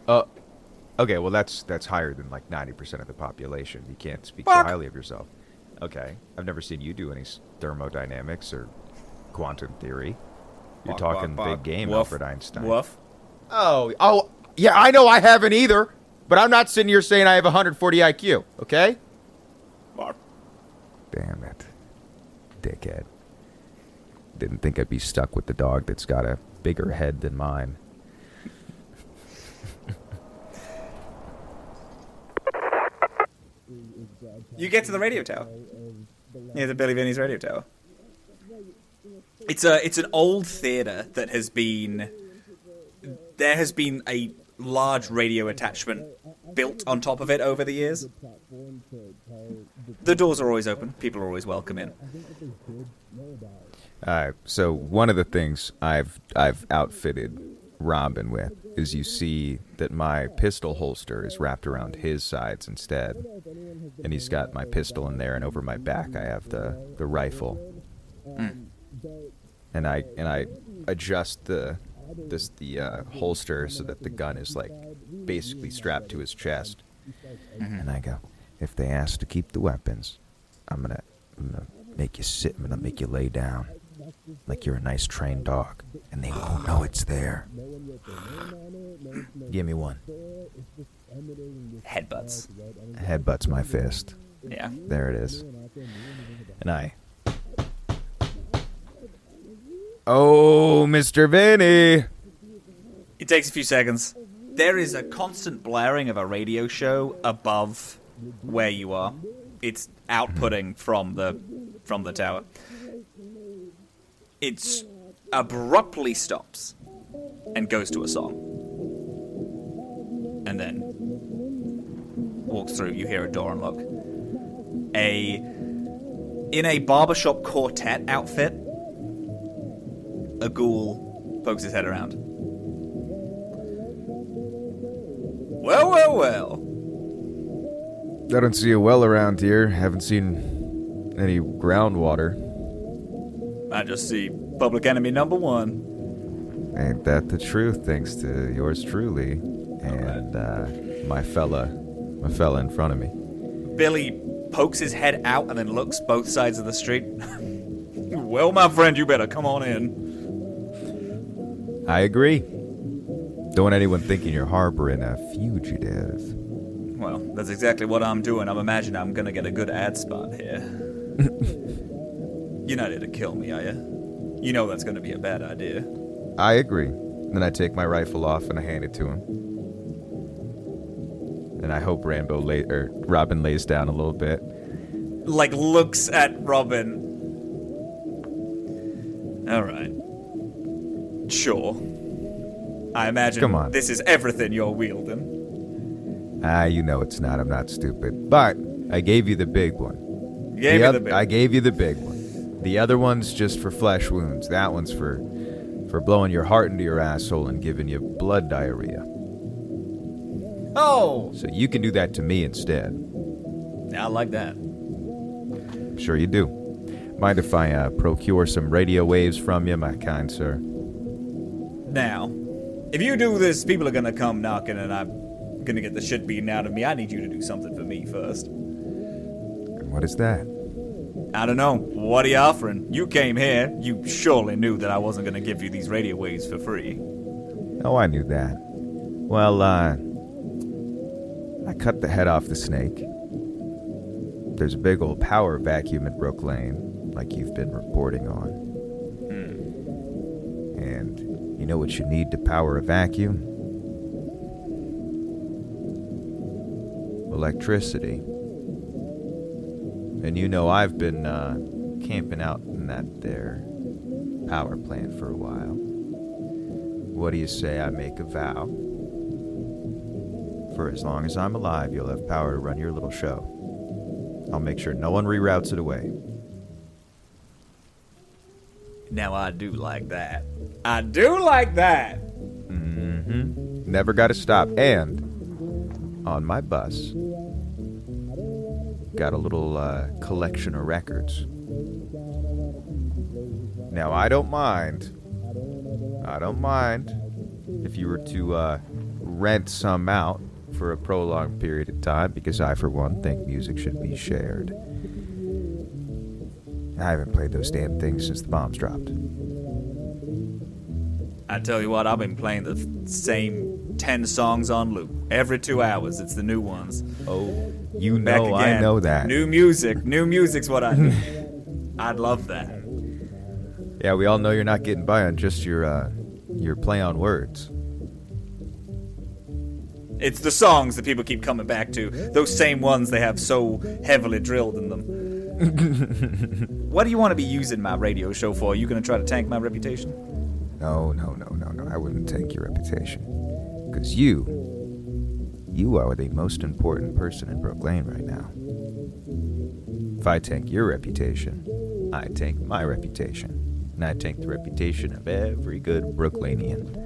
Okay, well that's higher than like 90% of the population. You can't speak so highly of yourself. Okay, I've never seen you do any thermodynamics or quantum theory. You're talking big game, Woof. Albert Einstein. Woof. Oh, yeah, I know I haven't either, but I'm not sitting here saying I have 140 IQ, okay? Bark. Damn it. Dickhead. Didn't think I'd be stuck with the dog that's got a bigger head than mine. You get to the radio tower. Yeah, the Billy Vinny's radio tower. It's an old theater that has been... There has been a large radio attachment built on top of it over the years. The doors are always open. People are always welcome in. So one of the things I've outfitted Robin with is you see that my pistol holster is wrapped around his sides instead, and he's got my pistol in there, and over my back I have the rifle. And I adjust the holster so that the gun is like basically strapped to his chest. And I go, if they ask to keep the weapons, I'm gonna make you sit. I'm gonna make you lay down like you're a nice trained dog, and they won't know it's there. Give me one. Headbutts. Headbutts my fist. Yeah. There it is. And I... Oh, Mr. Vinny! It takes a few seconds. There is a constant blaring of a radio show above where you are. It's outputting from the tower. It abruptly stops and goes to a song. And then walks through. You hear a door unlock. In a barbershop quartet outfit, a ghoul pokes his head around. Well, well, well. I don't see a well around here. Haven't seen any groundwater. I just see public enemy number one. Ain't that the truth, thanks to yours truly and my fella in front of me. Billy pokes his head out and then looks both sides of the street. Well, my friend, you better come on in. I agree. Don't want anyone thinking you're harboring a fugitive. Well, that's exactly what I'm doing. I'm imagining I'm gonna get a good ad spot here. You're not here to kill me, are you? You know that's gonna be a bad idea. I agree. Then I take my rifle off and I hand it to him. And I hope Robin lays down a little bit. Like, looks at Robin. Alright. Sure. I imagine this is everything you're wielding. You know it's not. I'm not stupid. But I gave you the big one. I gave you the big one. The other one's just for flesh wounds. That one's for blowing your heart into your asshole and giving you blood diarrhea. Oh! So you can do that to me instead. I like that. I'm sure you do. Mind if I procure some radio waves from you, my kind sir? Now, if you do this, people are gonna come knocking and I'm gonna get the shit beaten out of me. I need you to do something for me first. And what is that? I don't know. What are you offering? You came here. You surely knew that I wasn't gonna give you these radio waves for free. Oh, I knew that. Well, I cut the head off the snake. There's a big old power vacuum at Brook Lane, like you've been reporting on. And you know what you need to power a vacuum? electricity. And you know I've been camping out in that there power plant for a while. What do you say I make a vow? For as long as I'm alive, you'll have power to run your little show. I'll make sure no one reroutes it away. Now I do like that. I do like that! Mm-hmm. Never gotta stop. And on my bus, got a little collection of records. Now I don't mind if you were to rent some out for a prolonged period of time, because I, for one, think music should be shared. I haven't played those damn things since the bombs dropped. I tell you what, I've been playing the same 10 songs on loop. Every 2 hours, it's the new ones. Oh, you know I know that. New music's what I do. I'd love that. Yeah, we all know you're not getting by on just your play on words. It's the songs that people keep coming back to. Those same ones they have so heavily drilled in them. What do you want to be using my radio show for? Are you going to try to tank my reputation? No. I wouldn't tank your reputation. Because you are the most important person in Brook Lane right now. If I tank your reputation, I tank my reputation. And I tank the reputation of every good Brooklanian.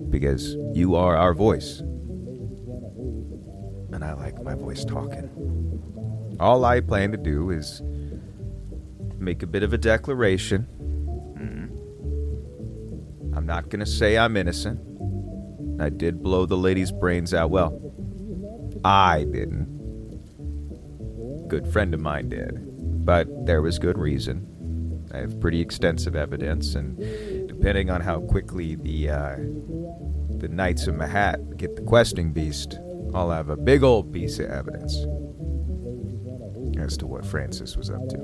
Because you are our voice. And I like my voice talking. All I plan to do is make a bit of a declaration. I'm not going to say I'm innocent. I did blow the lady's brains out. Well, I didn't. Good friend of mine did. But there was good reason. I have pretty extensive evidence, and depending on how quickly the Knights of Mahatt get the questing beast, I'll have a big old piece of evidence as to what Francis was up to.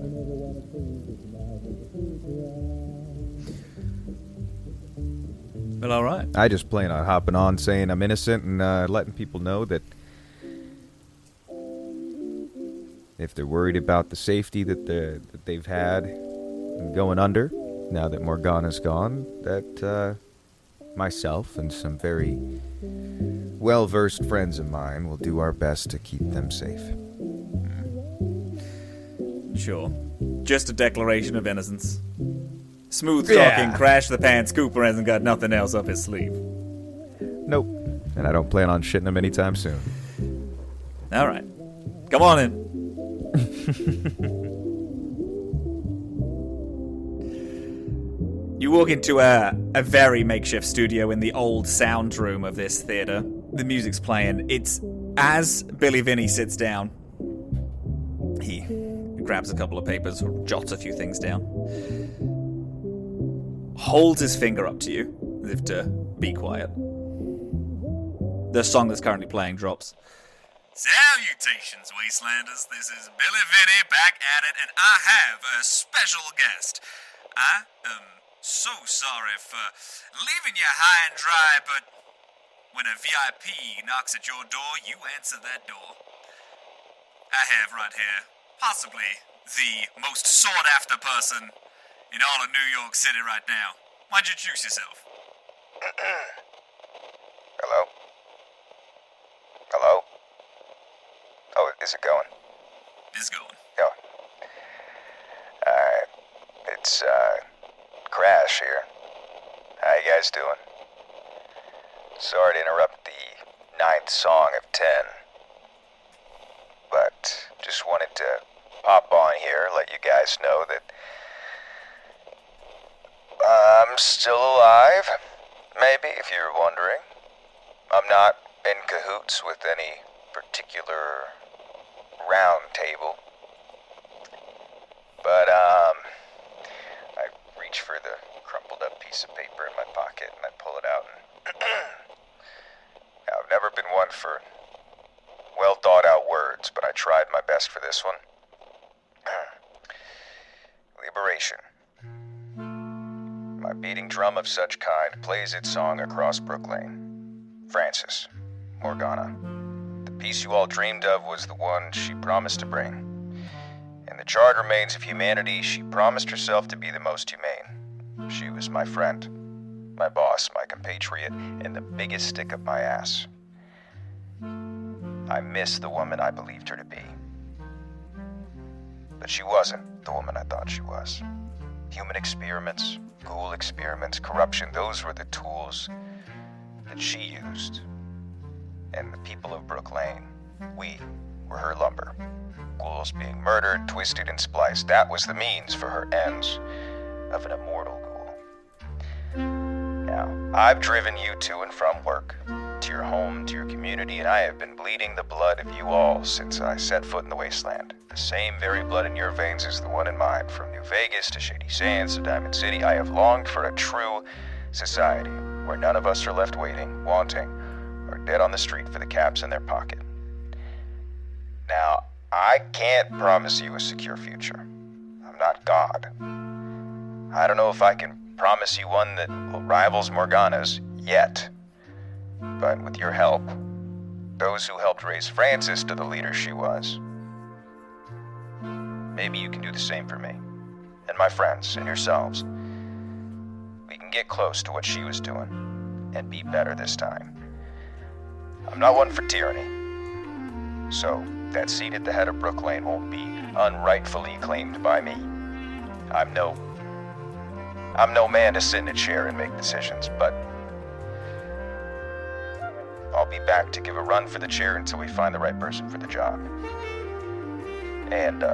Well, all right. I just plan on hopping on, saying I'm innocent, and letting people know that if they're worried about the safety that they've had going under, now that Morgana's gone, that myself and some very well-versed friends of mine will do our best to keep them safe. Sure. Just a declaration of innocence. Smooth talking, crash the pants, Cooper hasn't got nothing else up his sleeve. Nope. And I don't plan on shitting him anytime soon. All right. Come on in. You walk into a very makeshift studio in the old sound room of this theater. The music's playing. It's as Billy Vinny sits down. He grabs a couple of papers, jots a few things down, holds his finger up to you, as if to be quiet. The song that's currently playing drops. Salutations, Wastelanders. This is Billy Vinny back at it, and I have a special guest. I am so sorry for leaving you high and dry, but when a VIP knocks at your door, you answer that door. I have right here possibly the most sought-after person in all of New York City right now. Why'd you choose yourself? Hello? Hello? Oh, is it going? It's going. Going. Alright. It's, Crash here. How you guys doing? Sorry to interrupt the 9th song of 10. But just wanted to pop on here, let you guys know that I'm still alive. Maybe, if you're wondering. I'm not in cahoots with any particular round table. But, I reach for the crumpled up piece of paper in my pocket and I pull it out and now, I've never been one for well thought out words, but I tried my best for this one. Liberation. My beating drum of such kind plays its song across Brook Lane. Francis, Morgana, the peace you all dreamed of was the one she promised to bring. In the charred remains of humanity, she promised herself to be the most humane. She was my friend, my boss, my compatriot, and the biggest stick up my ass. I miss the woman I believed her to be. But she wasn't the woman I thought she was. Human experiments, ghoul experiments, corruption, those were the tools that she used. And the people of Brook Lane, we were her lumber. Ghouls being murdered, twisted, and spliced, that was the means for her ends of an immortal ghoul. Now, I've driven you to and from work, to your home, to your community, and I have been bleeding the blood of you all since I set foot in the wasteland. The same very blood in your veins is the one in mine. From New Vegas to Shady Sands to Diamond City, I have longed for a true society where none of us are left waiting, wanting, or dead on the street for the caps in their pocket. Now, I can't promise you a secure future. I'm not God. I don't know if I can promise you one that rivals Morgana's yet. But with your help, those who helped raise Frances to the leader she was, maybe you can do the same for me, and my friends, and yourselves. We can get close to what she was doing, and be better this time. I'm not one for tyranny, so that seat at the head of Brook Lane won't be unrightfully claimed by me. I'm no man to sit in a chair and make decisions, but I'll be back to give a run for the chair until we find the right person for the job. And,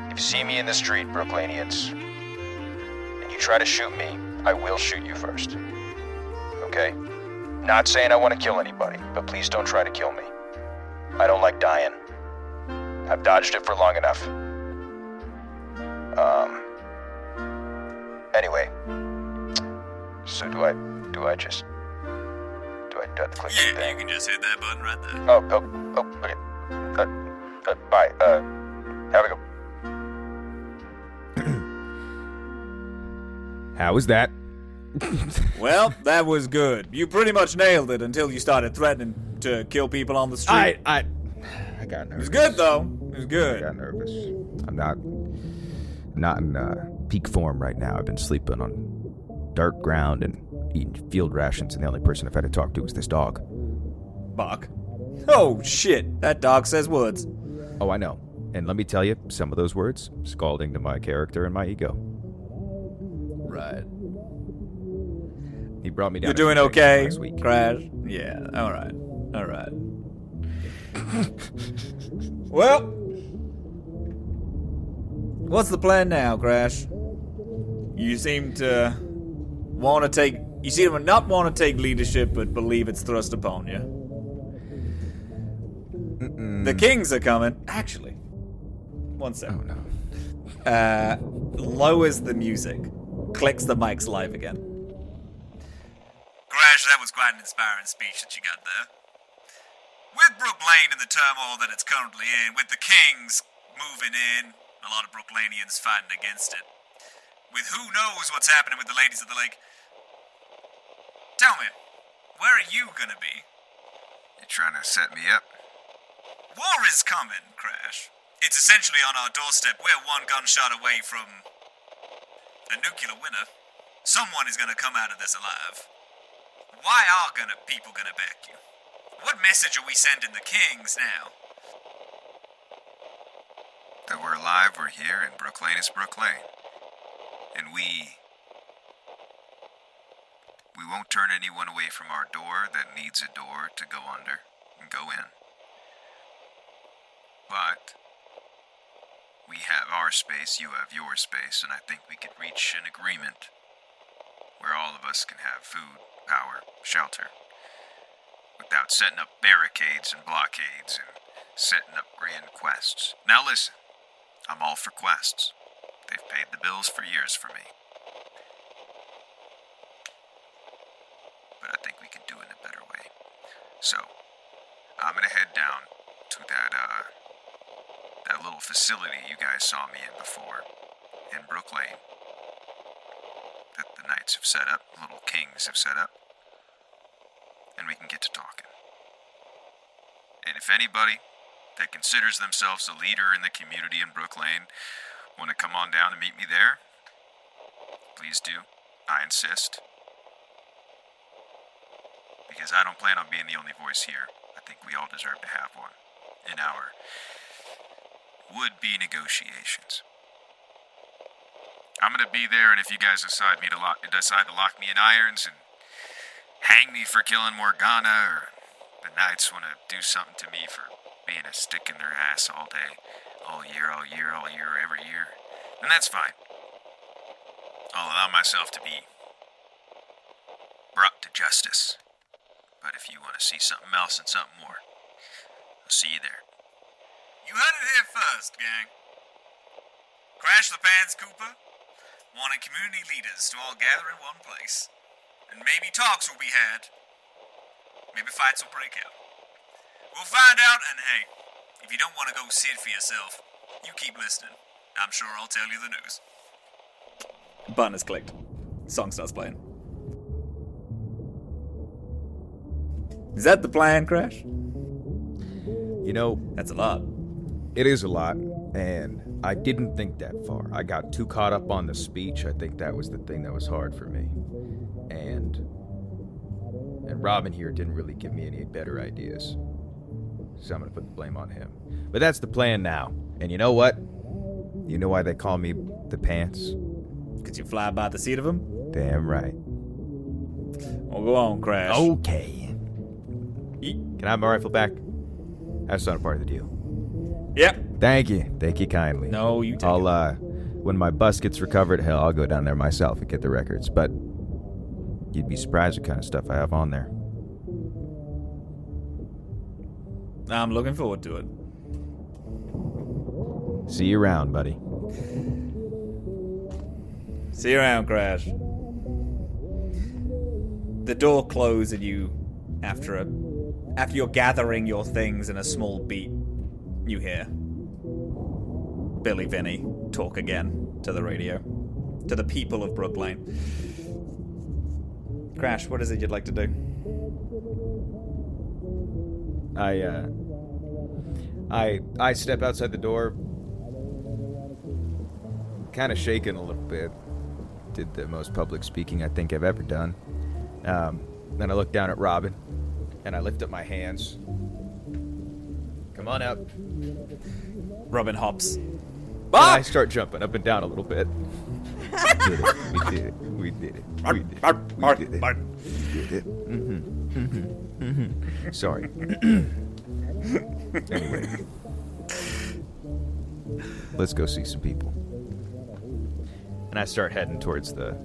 if you see me in the street, Brooklanians, and you try to shoot me, I will shoot you first. Okay? Not saying I want to kill anybody, but please don't try to kill me. I don't like dying. I've dodged it for long enough. Anyway. So do I click the thing? You can just hit that button right there. Oh, okay. Bye. Have a go. How was that? Well, that was good. You pretty much nailed it until you started threatening to kill people on the street. I got nervous. It was good, though. It was good. I got nervous. I'm not in peak form right now. I've been sleeping on dirt ground and eating field rations, and the only person I've had to talk to is this dog. Buck. Oh, shit. That dog says words. Oh, I know. And let me tell you, some of those words, scalding to my character and my ego. Right. He brought me down. You're doing okay, last week. Crash? Yeah, alright. Well, what's the plan now, Crash? You seem to not want to take leadership, but believe it's thrust upon you. The kings are coming. Actually, one second. Oh, no. Lowers the music. Clicks the mics live again. Crash, that was quite an inspiring speech that you got there. With Brook Lane in the turmoil that it's currently in, with the kings moving in, a lot of Brooklanians fighting against it, with who knows what's happening with the ladies of the lake, tell me, where are you gonna be? You trying to set me up? War is coming, Crash. It's essentially on our doorstep. We're one gunshot away from a nuclear winter. Someone is gonna come out of this alive. Why are people gonna back you? What message are we sending the kings now? That we're alive, we're here, and Brook Lane is Brook Lane. And we won't turn anyone away from our door that needs a door to go under and go in. But we have our space, you have your space, and I think we could reach an agreement where all of us can have food, power, shelter, without setting up barricades and blockades and setting up grand quests. Now listen, I'm all for quests. They've paid the bills for years for me. But I think we can do it in a better way. So, I'm gonna head down to that little facility you guys saw me in before, in Brook Lane, that the knights have set up, little kings have set up, and we can get to talking. And if anybody that considers themselves a leader in the community in Brook Lane want to come on down and meet me there, please do. I insist. Because I don't plan on being the only voice here. I think we all deserve to have one in our would-be negotiations. I'm gonna be there, and if you guys decide to lock me in irons and hang me for killing Morgana, or the Knights want to do something to me for being a stick in their ass all day, all year, every year, then that's fine. I'll allow myself to be brought to justice. But if you want to see something else and something more, I'll see you there. You heard it here first, gang. Crash the Pants Cooper wanting community leaders to all gather in one place. And maybe talks will be had. Maybe fights will break out. We'll find out, and hey, if you don't want to go see it for yourself, you keep listening. I'm sure I'll tell you the news. Button is clicked. Song starts playing. Is that the plan, Crash? You know, that's a lot. It is a lot, and I didn't think that far. I got too caught up on the speech. I think that was the thing that was hard for me. And Robin here didn't really give me any better ideas. So I'm gonna put the blame on him. But that's the plan now. And you know what? You know why they call me the Pants? Because you fly by the seat of them? Damn right. Well, go on, Crash. Okay. Can I have my rifle back? That's not a part of the deal. Yep. Thank you. Thank you kindly. No, you take it. When my bus gets recovered, hell, I'll go down there myself and get the records. But you'd be surprised what kind of stuff I have on there. I'm looking forward to it. See you around, buddy. See you around, Crash. The door closes and you, after you're gathering your things in a small beat, you hear Billy Vinny talk again to the radio, to the people of Brook Lane. Crash, what is it you'd like to do? I step outside the door, kind of shaking a little bit. Did the most public speaking I think I've ever done. Then I look down at Robin, and I lift up my hands. Come on up. Robin hops. And I start jumping up and down a little bit. We did it. We did it. Sorry. Anyway. Let's go see some people. And I start heading towards the...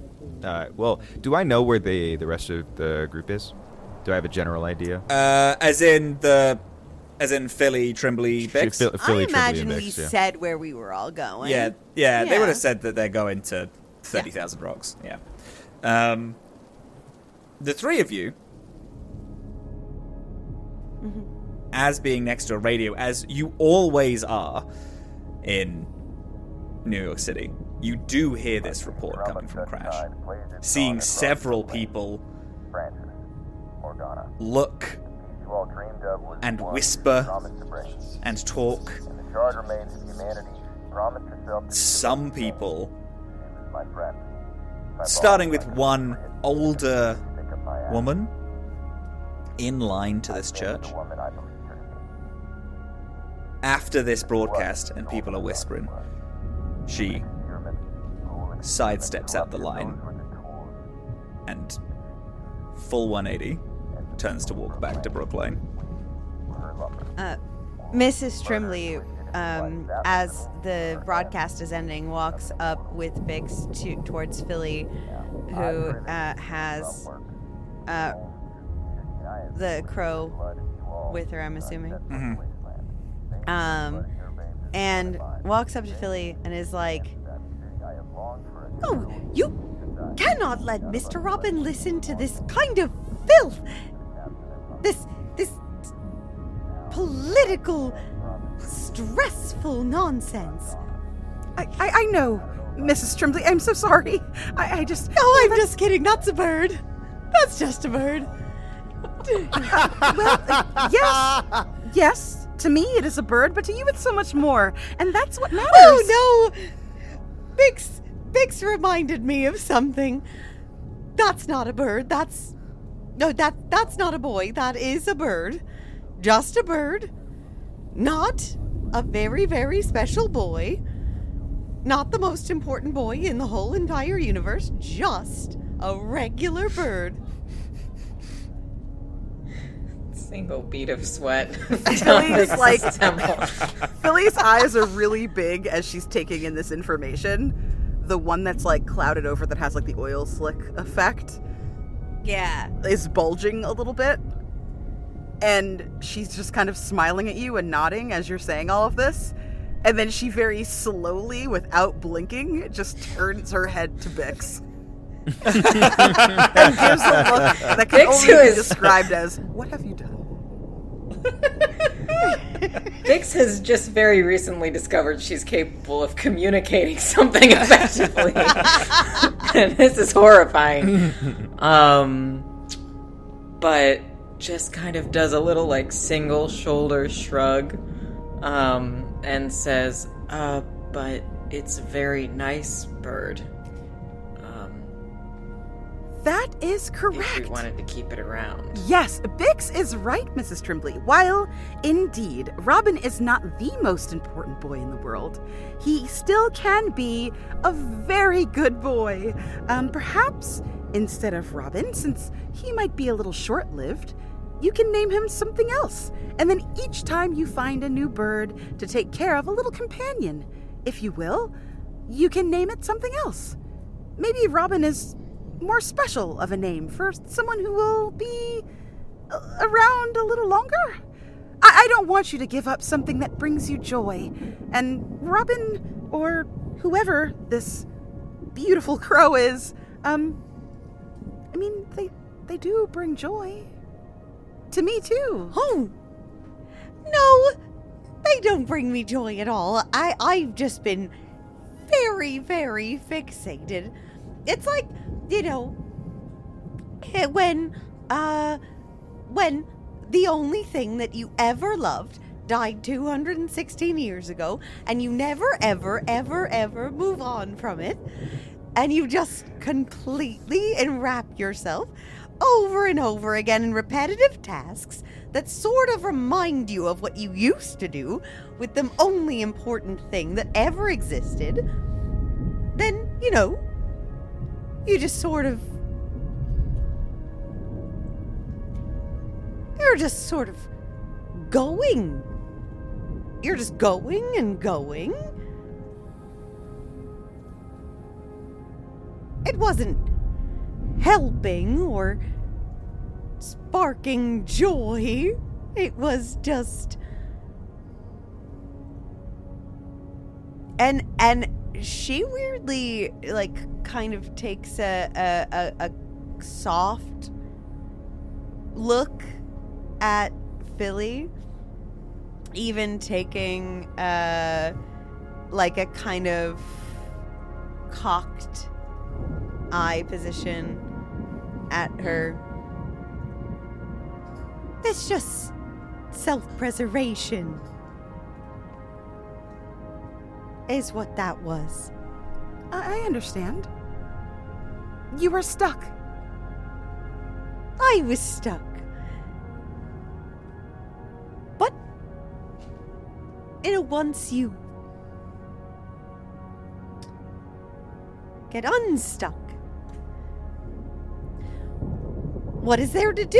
well, do I know where the rest of the group is? Do I have a general idea? As in Philly, Trimbley, Bix? I imagine we said where we were all going. Yeah, they would have said that they're going to 30,000 Rocks. Yeah. The three of you, as being next to a radio, as you always are in New York City, you do hear this report coming from Crash. Seeing several people look and whisper and talk. Some people, starting with one older woman in line to this church. After this broadcast and people are whispering, she sidesteps out the line and full 180 turns to walk back to Brook Lane. Mrs. Trimley, as the broadcast is ending, walks up with Bix towards Philly, who has the crow with her, I'm assuming. And walks up to Philly and is like, "Oh, you cannot let Mr. Robin listen to this kind of filth. This political, stressful nonsense." I know, Mrs. Trimley. I'm so sorry. I just... Oh, I'm just kidding. That's a bird. That's just a bird. Well, yes. Yes, to me it is a bird, but to you it's so much more. And that's what matters. Oh, no! Bix reminded me of something. That's not a bird. That's not a boy. That is a bird. Just a bird. Not a very, very special boy. Not the most important boy in the whole entire universe. Just a regular bird. Single bead of sweat. Philly's eyes are really big as she's taking in this information. The one that's like clouded over that has like the oil slick effect. Yeah. Is bulging a little bit. And she's just kind of smiling at you and nodding as you're saying all of this. And then she very slowly, without blinking, just turns her head to Bix. And gives a look that can only be described as, what have you done? Bix has just very recently discovered she's capable of communicating something effectively. And this is horrifying. But just kind of does a little like single shoulder shrug and says, but it's a very nice bird. That is correct. If we wanted to keep it around. Yes, Bix is right, Mrs. Trimbley. While, indeed, Robin is not the most important boy in the world, he still can be a very good boy. Perhaps, instead of Robin, since he might be a little short-lived, you can name him something else. And then each time you find a new bird to take care of, a little companion, if you will, you can name it something else. Maybe Robin is more special of a name for someone who will be around a little longer. I don't want you to give up something that brings you joy. And Robin, or whoever this beautiful crow is, they do bring joy. To me, too. Oh, no, they don't bring me joy at all. I've just been very, very fixated. It's like, you know, when the only thing that you ever loved died 216 years ago, and you never, ever, ever, ever move on from it, and you just completely enwrap yourself over and over again in repetitive tasks that sort of remind you of what you used to do with the only important thing that ever existed, then, you know, you just sort of... You're just sort of going. You're just going and going. It wasn't helping or sparking joy. It was just... And she weirdly, like, kind of takes a soft look at Philly, even taking, like, a kind of cocked eye position at her. It's just self-preservation is what that was. I understand. You were stuck. I was stuck. But, you know, once you get unstuck, what is there to do?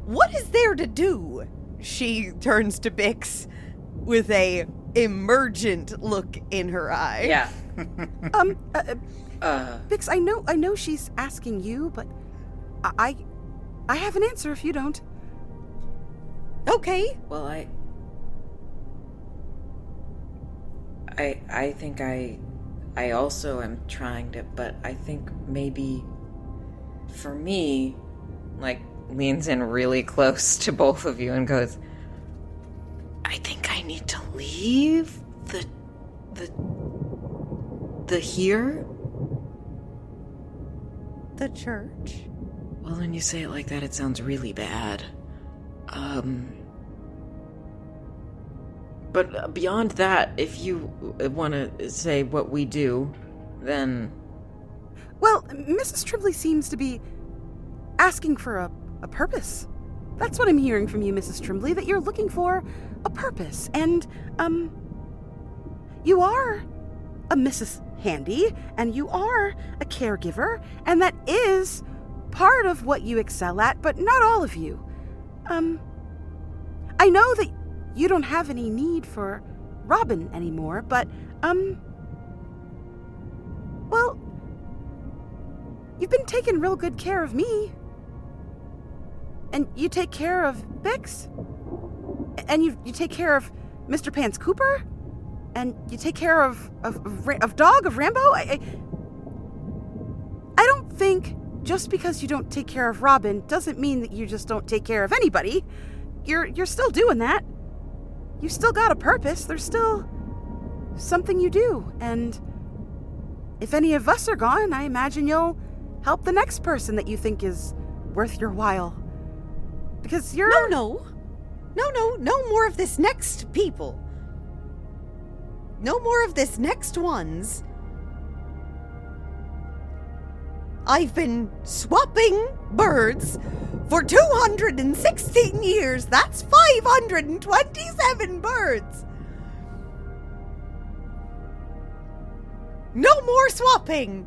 What is there to do? She turns to Bix with a emergent look in her eye. Yeah. Bix, I know she's asking you, but I have an answer if you don't. Okay. Well, I think I also am trying to, but I think maybe for me, like, leans in really close to both of you and goes, I think I need to leave the here? The church? Well, when you say it like that, it sounds really bad. But beyond that, if you want to say what we do, then... Well, Mrs. Trimley seems to be asking for a purpose. That's what I'm hearing from you, Mrs. Trimley, that you're looking for a purpose. And, you are a Mrs. Handy, and you are a caregiver, and that is part of what you excel at, but not all of you. I know that you don't have any need for Robin anymore, but, well, you've been taking real good care of me. And you take care of Bix. And you take care of Mr. Pants Cooper. And you take care of Dog, of Rambo. I don't think just because you don't take care of Robin doesn't mean that you just don't take care of anybody. You're still doing that. You still got a purpose. There's still something you do. And if any of us are gone, I imagine you'll help the next person that you think is worth your while. Because you're... No more of this next people. No more of this next ones. I've been swapping birds for 216 years. That's 527 birds. No more swapping.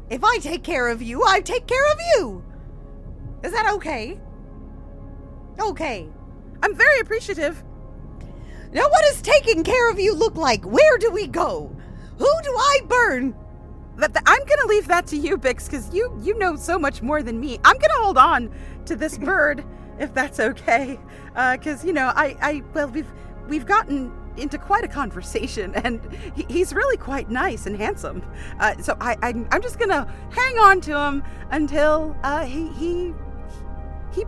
If I take care of you, I take care of you. Is that okay? Okay. I'm very appreciative. Now what does taking care of you look like? Where do we go? Who do I burn? I'm gonna leave that to you, Bix, because you know so much more than me. I'm gonna hold on to this bird, if that's okay. Because, we've gotten into quite a conversation, and he's really quite nice and handsome. So I'm just gonna hang on to him until he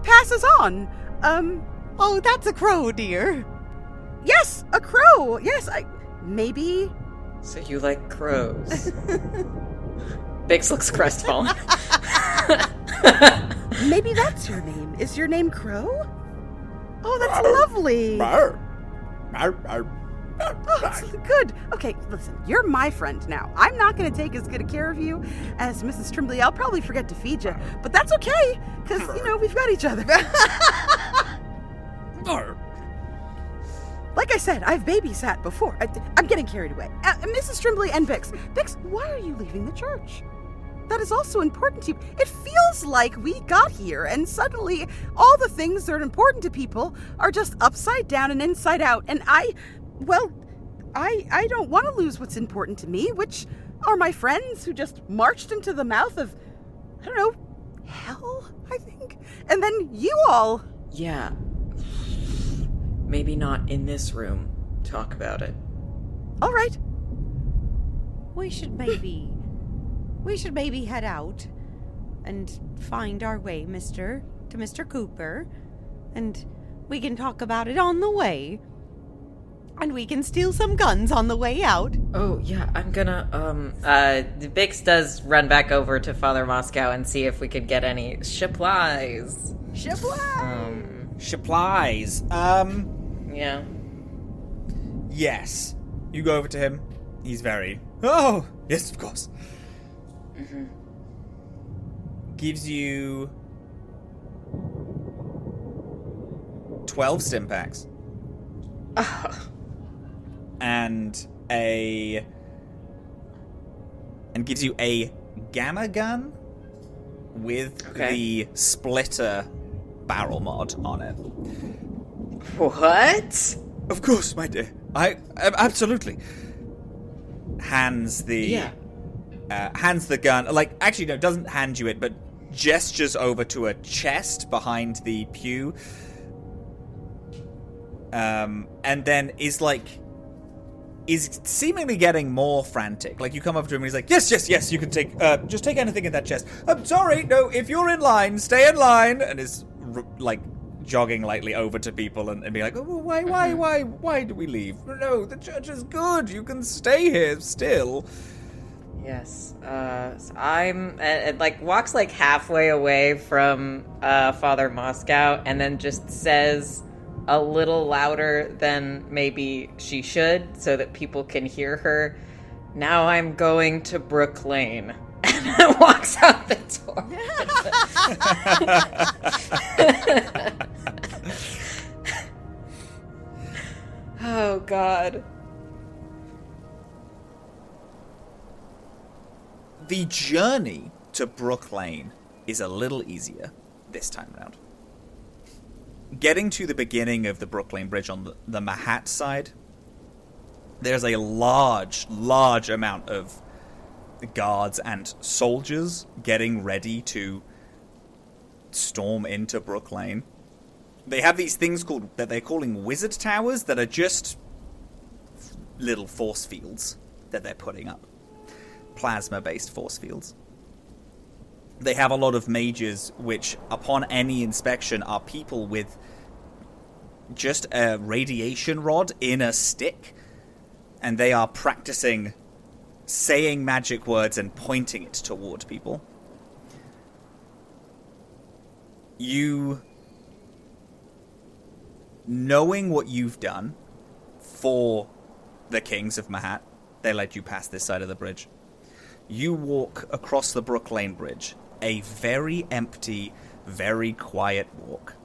passes on. Oh, that's a crow, dear. Yes, a crow. Yes, maybe. So you like crows? Bix looks crestfallen. Maybe that's your name. Is your name Crow? Oh, that's lovely. Oh, good. Okay, listen, you're my friend now. I'm not going to take as good a care of you as Mrs. Trimley. I'll probably forget to feed you, but that's okay, because, we've got each other. Like I said, I've babysat before. I'm getting carried away. Mrs. Trimley and Bix. Bix, why are you leaving the church? That is also important to you. It feels like we got here, and suddenly all the things that are important to people are just upside down and inside out. And I don't want to lose what's important to me, which are my friends who just marched into the mouth of, I don't know, hell, I think. And then you all. Yeah. Maybe not in this room. Talk about it. All right. We should maybe head out and find our way, to Mr. Cooper, and we can talk about it on the way. And we can steal some guns on the way out. Oh, yeah, I'm gonna, Bix does run back over to Father Moscow and see if we could get any supplies. Supplies. Yeah. Yes. You go over to him. He's very... Oh, yes, of course. Mm-hmm. Gives you 12 stim packs. And gives you a gamma gun with the splitter barrel mod on it. What? Of course, my dear. I absolutely. Hands the gun. Actually, no, doesn't hand you it, but gestures over to a chest behind the pew. And then is seemingly getting more frantic. Like, you come up to him and he's like, yes, you can take, just take anything in that chest. I'm sorry, no, if you're in line, stay in line. And is, jogging lightly over to people and be like, oh, why do we leave? No, the church is good. You can stay here still. Yes. So I'm like walks like halfway away from Father Moscow, and then just says a little louder than maybe she should, so that people can hear her. Now I'm going to Brook Lane, and walks out the door. Oh God. The journey to Brook Lane is a little easier this time round. Getting to the beginning of the Brook Lane Bridge on the Mahatt side, there's a large amount of guards and soldiers getting ready to storm into Brook Lane. They have these things that they're calling wizard towers that are just little force fields that they're putting up. Plasma-based force fields. They have a lot of mages which, upon any inspection, are people with just a radiation rod in a stick, and they are practicing saying magic words and pointing it toward people. You, knowing what you've done for the Kings of Mahatt, they let you pass this side of the bridge. You walk across the Brook Lane Bridge, a very empty, very quiet walk.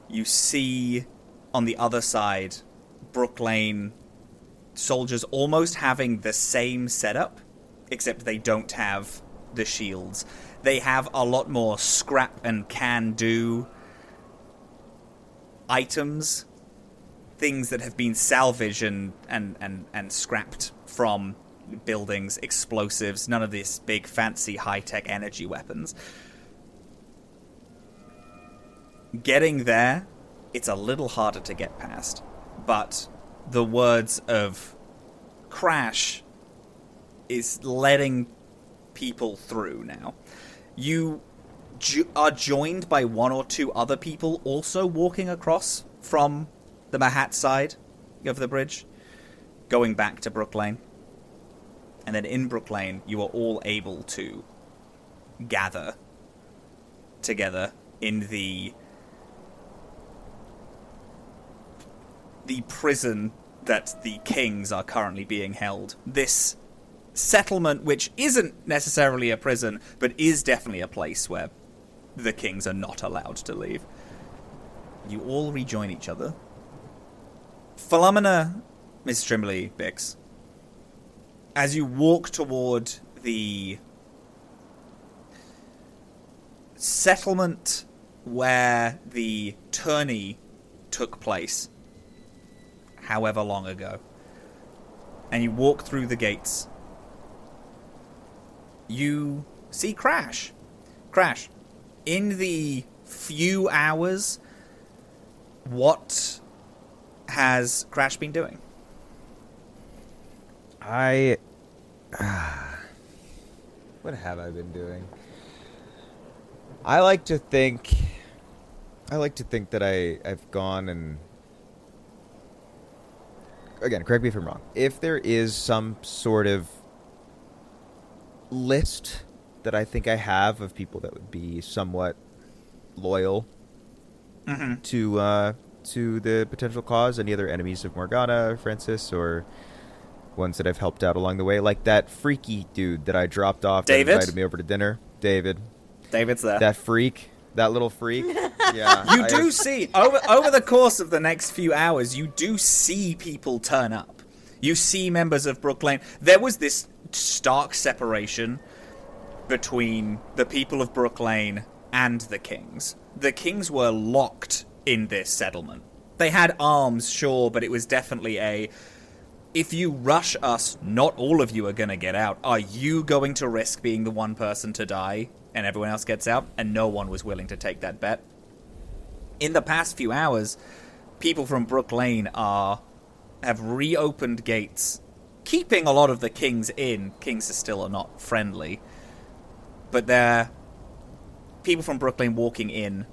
You see on the other side Brook Lane soldiers almost having the same setup, except they don't have the shields. They have a lot more scrap and can-do items, things that have been salvaged and scrapped from buildings, explosives, none of this big fancy high-tech energy weapons. Getting there, it's a little harder to get past, but the words of Crash is letting people through now. You are joined by one or two other people also walking across from the Mahatt side of the bridge, going back to Brook Lane. And then in Brook Lane, you are all able to gather together in the prison that the kings are currently being held. This settlement, which isn't necessarily a prison, but is definitely a place where the kings are not allowed to leave. You all rejoin each other. Philomena, Miss Trimley, Bix, as you walk toward the settlement where the tourney took place, however long ago, and you walk through the gates, you see Crash. Crash, in the few hours, what has Crash been doing? What have I been doing? I like to think that I've gone and... Again, correct me if I'm wrong. If there is some sort of list that I think I have of people that would be somewhat loyal to the potential cause, any other enemies of Morgana, Francis, or ones that I've helped out along the way, like that freaky dude that I dropped off that invited me over to dinner. David's there. That freak. That little freak. Yeah. You do see, over the course of the next few hours, you do see people turn up. You see members of Brook Lane. There was this stark separation between the people of Brook Lane and the Kings. The Kings were locked in this settlement. They had arms, sure, but it was definitely if you rush us, not all of you are going to get out. Are you going to risk being the one person to die and everyone else gets out? And no one was willing to take that bet. In the past few hours, people from Brook Lane have reopened gates, keeping a lot of the Kings in. Kings still are not friendly. But they're people from Brook Lane walking in.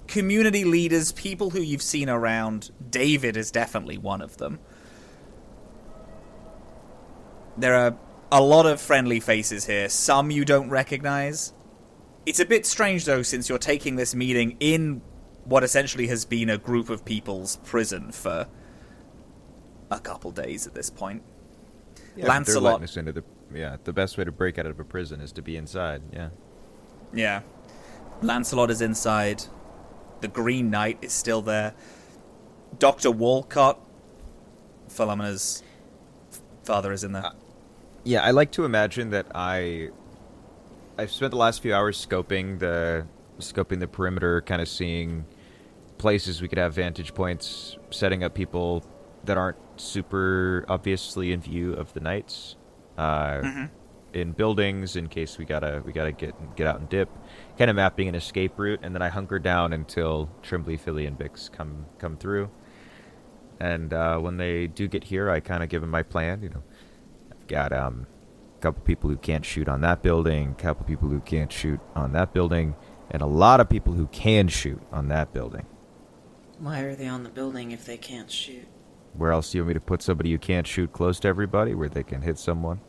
Community leaders, people who you've seen around. David is definitely one of them. There are a lot of friendly faces here, some you don't recognize. It's a bit strange, though, since you're taking this meeting in what essentially has been a group of people's prison for a couple days at this point. Yeah, Lancelot... us into the best way to break out of a prison is to be inside, yeah. Yeah. Lancelot is inside. The Green Knight is still there. Dr. Walcott, Philomena's father, is in there. Yeah, I like to imagine that I've spent the last few hours scoping the perimeter, kind of seeing places we could have vantage points, setting up people that aren't super obviously in view of the knights, in buildings in case we gotta get out and dip, kind of mapping an escape route, and then I hunker down until Trembly, Philly, and Bix come through. And when they do get here, I kind of give them my plan. You know, I've got a couple people who can't shoot on that building, a couple people who can't shoot on that building, and a lot of people who can shoot on that building. Why are they on the building if they can't shoot? Where else do you want me to put somebody who can't shoot close to everybody, where they can hit someone?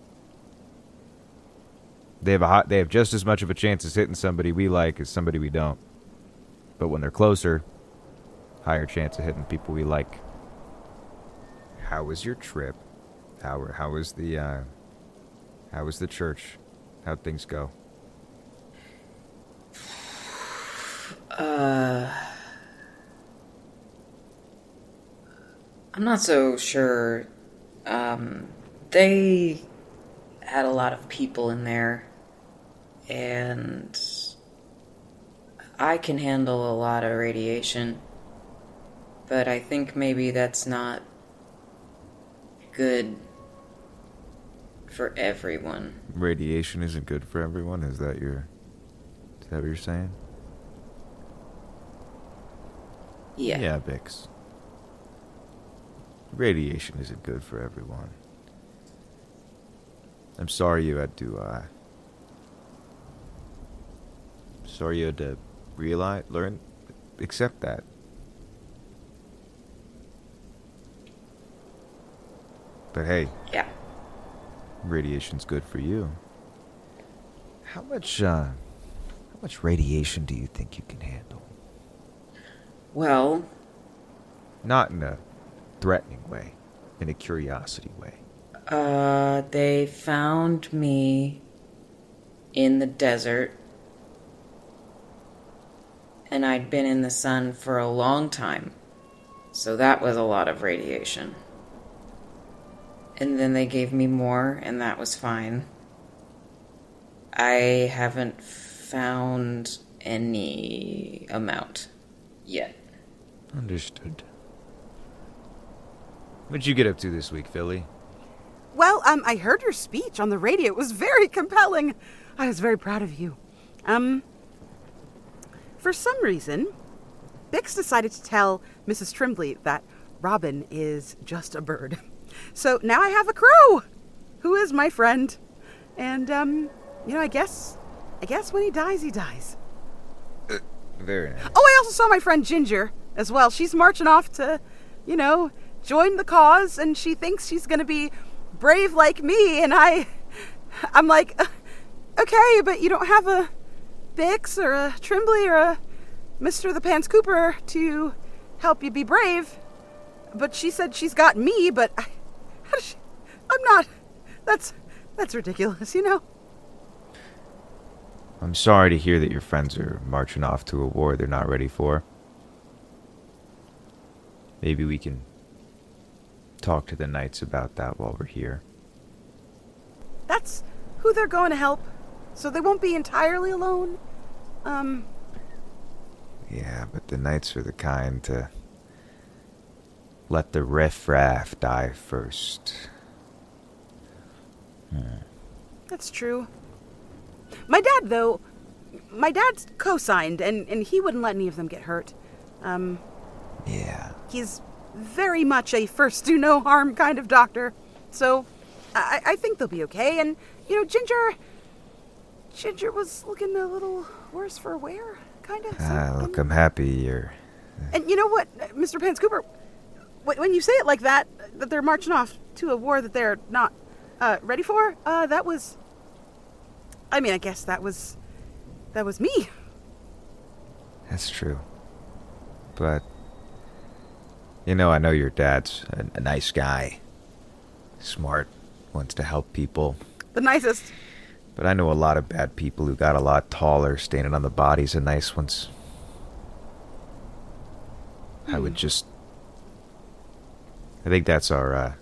They have just as much of a chance of hitting somebody we like as somebody we don't. But when they're closer, higher chance of hitting people we like. How was your trip? How was the church? How'd things go? I'm not so sure. They had a lot of people in there, and I can handle a lot of radiation, but I think maybe that's not good for everyone. Radiation isn't good for everyone? Is that what you're saying? Yeah. Yeah, Bix. Radiation isn't good for everyone. I'm sorry you had to, accept that. But hey. Yeah. Radiation's good for you. How much radiation do you think you can handle? Well... Not in a threatening way, in a curiosity way. They found me in the desert, and I'd been in the sun for a long time, so that was a lot of radiation. And then they gave me more, and that was fine. I haven't found any amount yet. Understood. What'd you get up to this week, Philly? Well, I heard your speech on the radio. It was very compelling. I was very proud of you. For some reason, Bix decided to tell Mrs. Tremblay that Robin is just a bird. So now I have a crow, who is my friend. And, I guess when he dies, he dies. Very nice. Oh, I also saw my friend Ginger as well. She's marching off to, join the cause, and she thinks she's going to be brave like me, and I'm like, okay, but you don't have a Bix or a Tremblay or a Mr. the Pants Cooper to help you be brave. But she said she's got me, but I'm not. That's ridiculous, I'm sorry to hear that your friends are marching off to a war they're not ready for. Maybe we can talk to the knights about that while we're here. That's who they're going to help, so they won't be entirely alone. Yeah, but the knights are the kind to let the riffraff die first. That's true. My dad's co-signed, and he wouldn't let any of them get hurt. Yeah. He's very much a first do no harm kind of doctor. So I think they'll be okay. And, Ginger was looking a little worse for wear, kind of. Look, I'm happy you're... And you know what, Mr. Pants Cooper, when you say it like that they're marching off to a war that they're not ready for? That was... I mean, I guess that was me. That's true. But, I know your dad's a nice guy. Smart, wants to help people. The nicest. But I know a lot of bad people who got a lot taller, standing on the bodies of nice ones. I think that's our,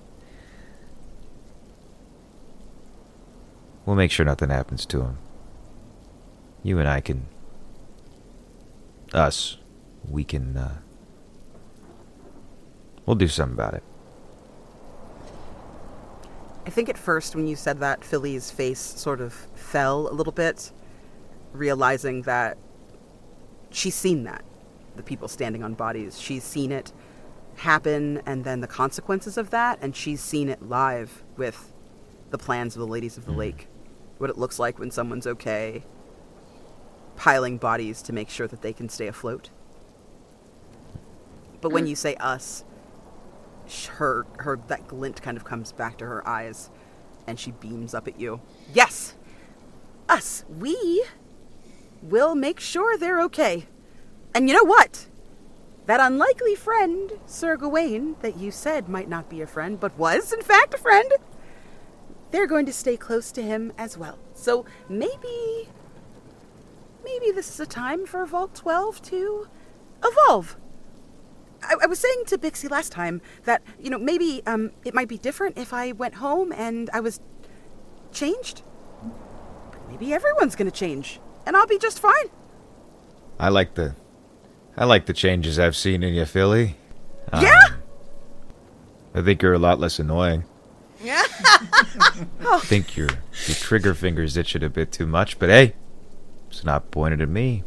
we'll make sure nothing happens to him. You and I can... we can, we'll do something about it. I think at first when you said that, Philly's face sort of fell a little bit, realizing that she's seen that. The people standing on bodies. She's seen it happen and then the consequences of that, and she's seen it live with the plans of the Ladies of the Lake. What it looks like when someone's okay, piling bodies to make sure that they can stay afloat. But when you say us, her that glint kind of comes back to her eyes, and she beams up at you. Yes! Us! We will make sure they're okay. And you know what? That unlikely friend, Sir Gawain, that you said might not be a friend, but was, in fact, a friend, they're going to stay close to him as well. So maybe this is a time for Vault 12 to evolve. I was saying to Bixie last time that, maybe it might be different if I went home and I was changed. But maybe everyone's going to change, and I'll be just fine. I like the changes I've seen in you, Philly. Yeah? I think you're a lot less annoying. Yeah. I think your trigger fingers itching a bit too much, but hey, it's not pointed at me.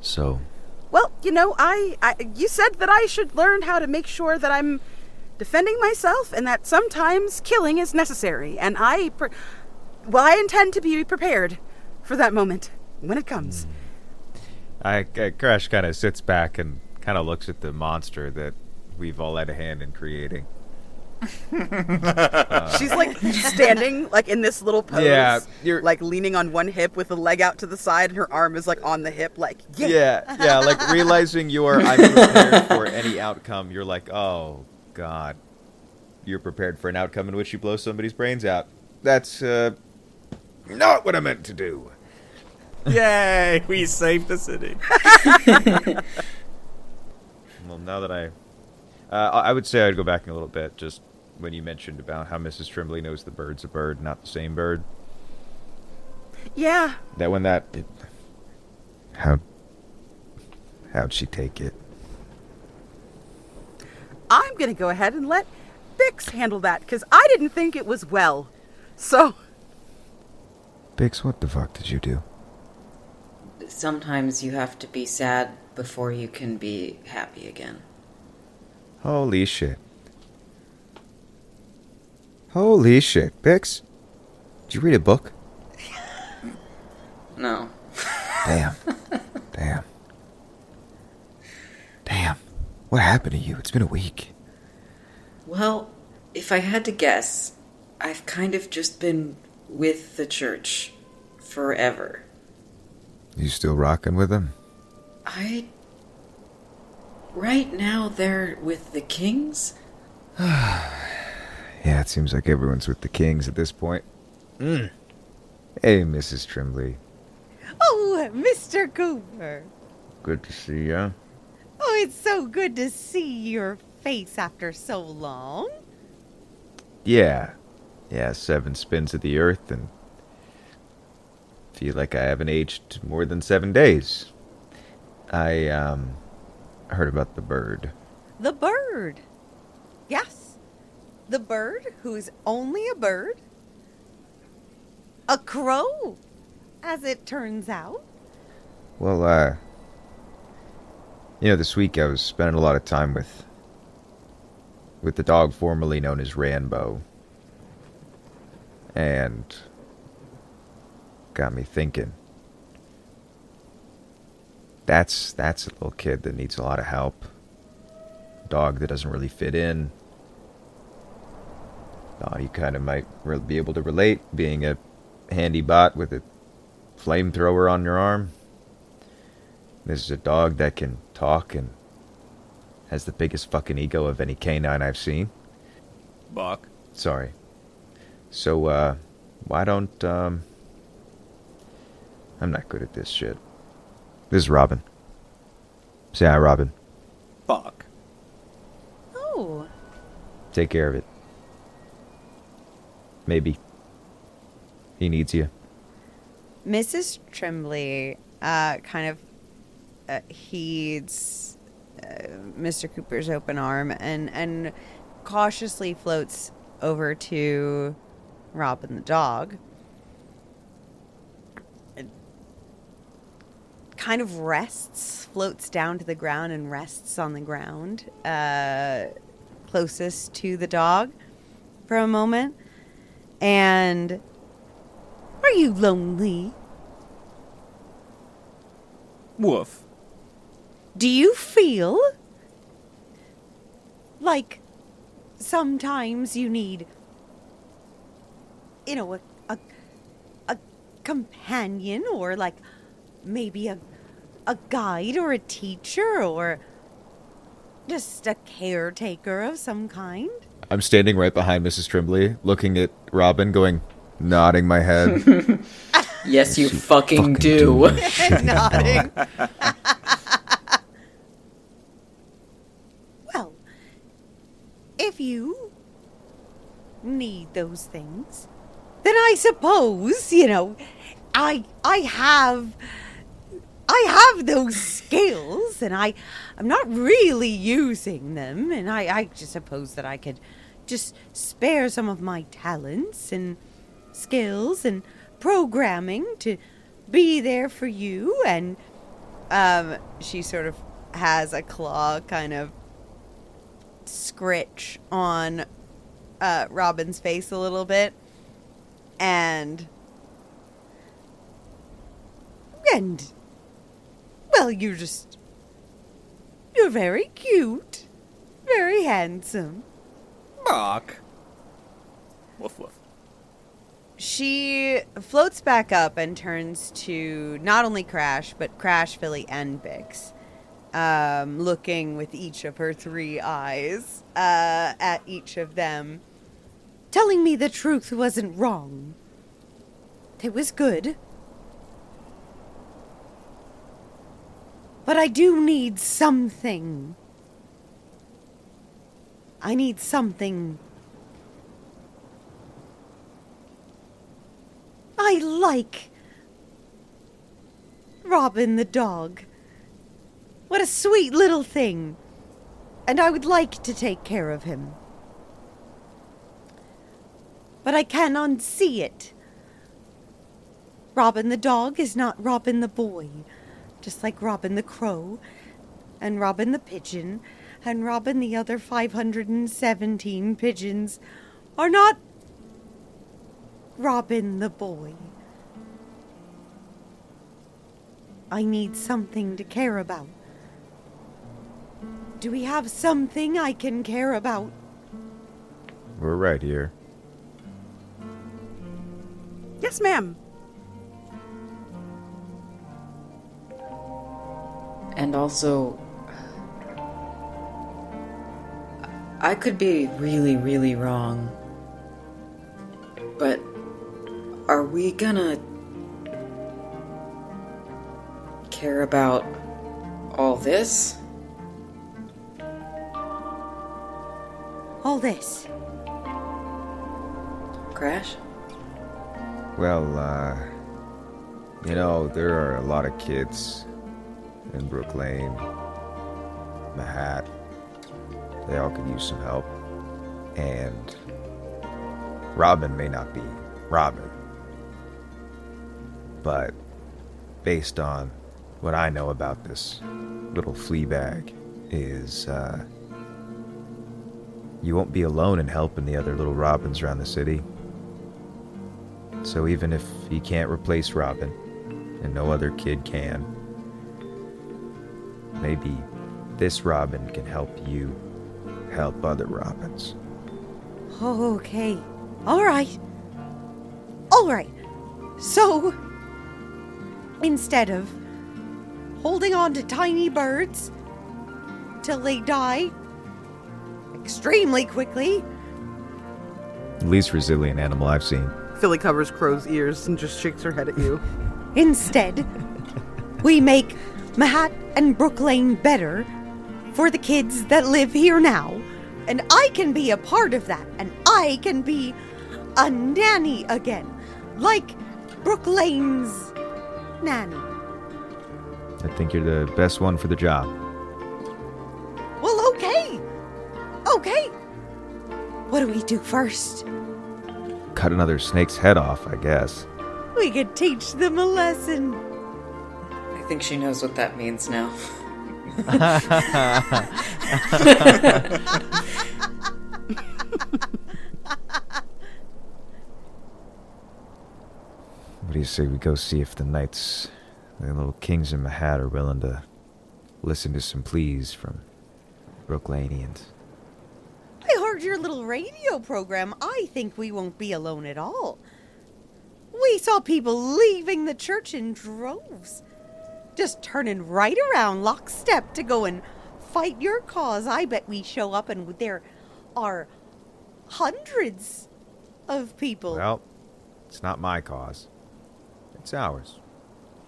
So... Well, you said that I should learn how to make sure that I'm defending myself and that sometimes killing is necessary. And I intend to be prepared for that moment when it comes. Crash kind of sits back and kind of looks at the monster that we've all had a hand in creating. She's standing in this little pose, you're leaning on one hip with a leg out to the side, and her arm is on the hip, realizing I'm prepared for any outcome. You're like, oh god, you're prepared for an outcome in which you blow somebody's brains out. That's not what I meant to do. Yay, we saved the city. Well, now that I would say I'd go back in a little bit, just when you mentioned about how Mrs. Trimbley knows the bird's a bird, not the same bird. Yeah. How'd she take it? I'm going to go ahead and let Bix handle that, because I didn't think it was well. So... Bix, what the fuck did you do? Sometimes you have to be sad before you can be happy again. Holy shit. Holy shit. Bix, did you read a book? No. Damn. What happened to you? It's been a week. Well, if I had to guess, I've kind of just been with the church forever. You still rocking with them? Right now they're with the Kings? Yeah, it seems like everyone's with the Kings at this point. Hey, Mrs. Trimbley. Oh, Mr. Cooper. Good to see ya. Oh, it's so good to see your face after so long. Yeah, 7 spins of the earth and feel like I haven't aged more than 7 days. I heard about the bird. The bird? Yes. The bird who's only a bird? A crow, as it turns out. Well, this week I was spending a lot of time with the dog formerly known as Rambo. And got me thinking. That's a little kid that needs a lot of help. Dog that doesn't really fit in. Thought you kind of might be able to relate, being a handy bot with a flamethrower on your arm. This is a dog that can talk and has the biggest fucking ego of any canine I've seen. Bark. Sorry. So, why don't, I'm not good at this shit. This is Robin. Say hi, Robin. Bark. Oh. Take care of it. Maybe. He needs you. Mrs. Tremblay kind of heeds Mr. Cooper's open arm and cautiously floats over to Robin the dog. Kind of rests, floats down to the ground and rests on the ground closest to the dog for a moment. And are you lonely? Woof. Do you feel like sometimes you need, you know, a companion, or like maybe a guide or a teacher or just a caretaker of some kind? I'm standing right behind Mrs. Tremblay, looking at Robin, nodding my head. Yes, you fucking do. Nodding. Well, if you need those things, then I suppose, you know, I have those skills, and I'm not really using them, and I just suppose that I could just spare some of my talents and skills and programming to be there for you. And she sort of has a claw kind of scritch on Robin's face a little bit, and well, you're very cute, very handsome. Bark. Woof woof. She floats back up and turns to not only Crash, but Crash, Philly, and Bix, looking with each of her 3 eyes at each of them, telling me the truth wasn't wrong. It was good. But I do need something. I need something. I like Robin the dog. What a sweet little thing. And I would like to take care of him. But I can't unsee it. Robin the dog is not Robin the boy. Just like Robin the crow, and Robin the pigeon, and Robin the other 517 pigeons are not Robin the boy. I need something to care about. Do we have something I can care about? We're right here. Yes, ma'am. And also, I could be really, really wrong, but are we gonna care about all this? All this? Crash? Well, there are a lot of kids in Brook Lane, Mahatt. They all could use some help. And Robin may not be Robin, but based on what I know about this little flea bag is, you won't be alone in helping the other little Robins around the city. So even if he can't replace Robin, and no other kid can, maybe this Robin can help you help other Robins. Okay. All right. All right. So, instead of holding on to tiny birds till they die extremely quickly, Least resilient animal I've seen. Philly covers Crow's ears and just shakes her head at you. instead, we make Mahatt and Brook Lane better for the kids that live here now. And I can be a part of that. And I can be a nanny again. Like Brook Lane's nanny. I think you're the best one for the job. Well, okay. Okay. What do we do first? Cut another snake's head off, I guess. We could teach them a lesson. I think she knows what that means now. What do you say we go see if the knights, the little kings in Mahatt, are willing to listen to some pleas from Brook Laneans? I heard your little radio program. I think we won't be alone at all. We saw people leaving the church in droves. Just turning right around lockstep to go and fight your cause. I bet we show up and there are hundreds of people. Well, it's not my cause. It's ours.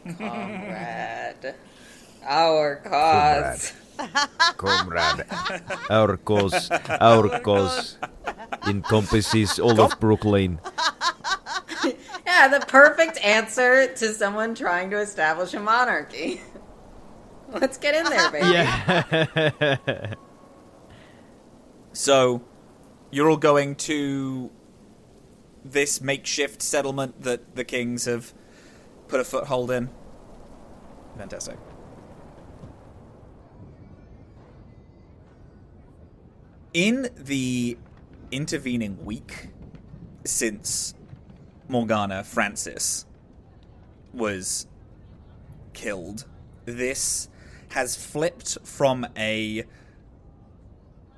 Comrade. Our cause. Comrade. Our cause encompasses all of Brook Lane. Yeah, the perfect answer to someone trying to establish a monarchy. Let's get in there, baby. Yeah. So, you're all going to this makeshift settlement that the kings have put a foothold in? Fantastic. In the intervening week since Morgana Francis was killed, this has flipped from a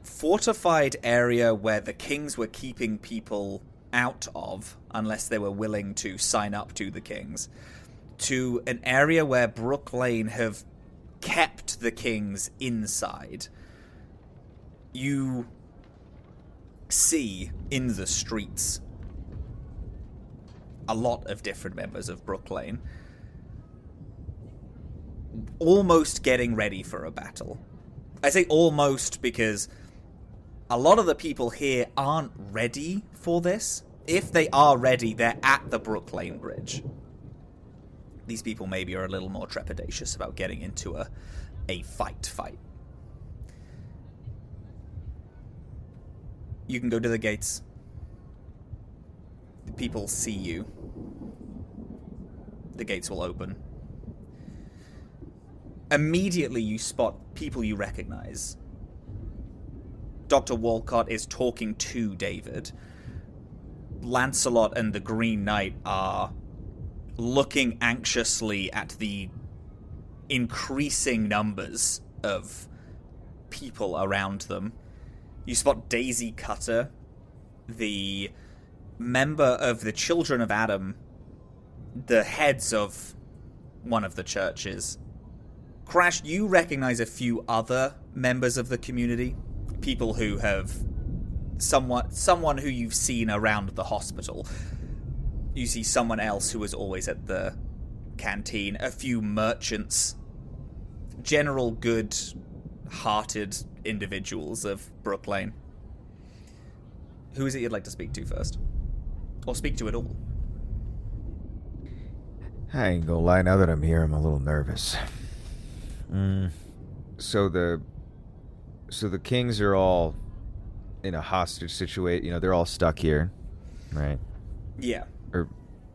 fortified area where the kings were keeping people out of, unless they were willing to sign up to the kings, to an area where Brook Lane have kept the kings inside. You see in the streets a lot of different members of Brook Lane almost getting ready for a battle. I say almost because a lot of the people here aren't ready for this. If they are ready, they're at the Brook Lane Bridge. These people maybe are a little more trepidatious about getting into a fight. You can go to the gates. The people see you. The gates will open. Immediately you spot people you recognize. Dr. Walcott is talking to David. Lancelot and the Green Knight are looking anxiously at the increasing numbers of people around them. You spot Daisy Cutter, the member of the Children of Adam, the heads of one of the churches. Crash, you recognize a few other members of the community, people who have someone who you've seen around the hospital. You see someone else who was always at the canteen, a few merchants, general good-hearted individuals of Brook Lane. Who is it you'd like to speak to first? Or speak to at all? I ain't gonna lie, now that I'm here, I'm a little nervous. So the kings are all in a hostage situation. You know, they're all stuck here, right? Yeah.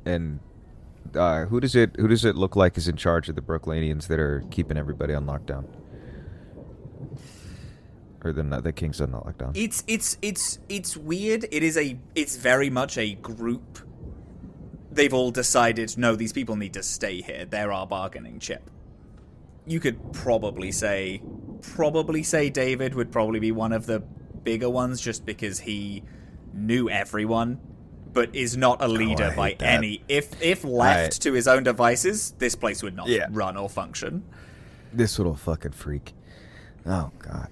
Who does it look like is in charge of the Brooklanians that are keeping everybody on lockdown? Or the kings on lockdown? It's weird. It's very much a group. They've all decided, no, these people need to stay here. They're our bargaining chip. You could probably say David would probably be one of the bigger ones, just because he knew everyone, but is not a leader by that. any. If left to his own devices, this place would not run or function. This little fucking freak. Oh, God.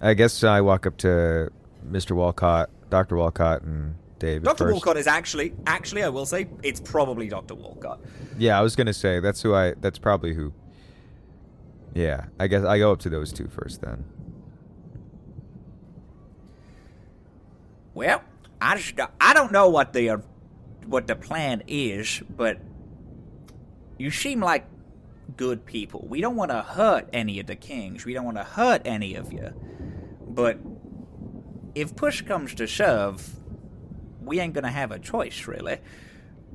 I guess I walk up to Mr. Walcott, Dr. Walcott, and David Dr. first. Walcott is actually, I will say, it's probably Dr. Walcott. Yeah, I was going to say, that's probably who. Yeah, I guess I go up to those two first then. Well, I don't know what the plan is, but you seem like good people. We don't want to hurt any of the kings. We don't want to hurt any of you. But if push comes to shove, we ain't gonna have a choice, really.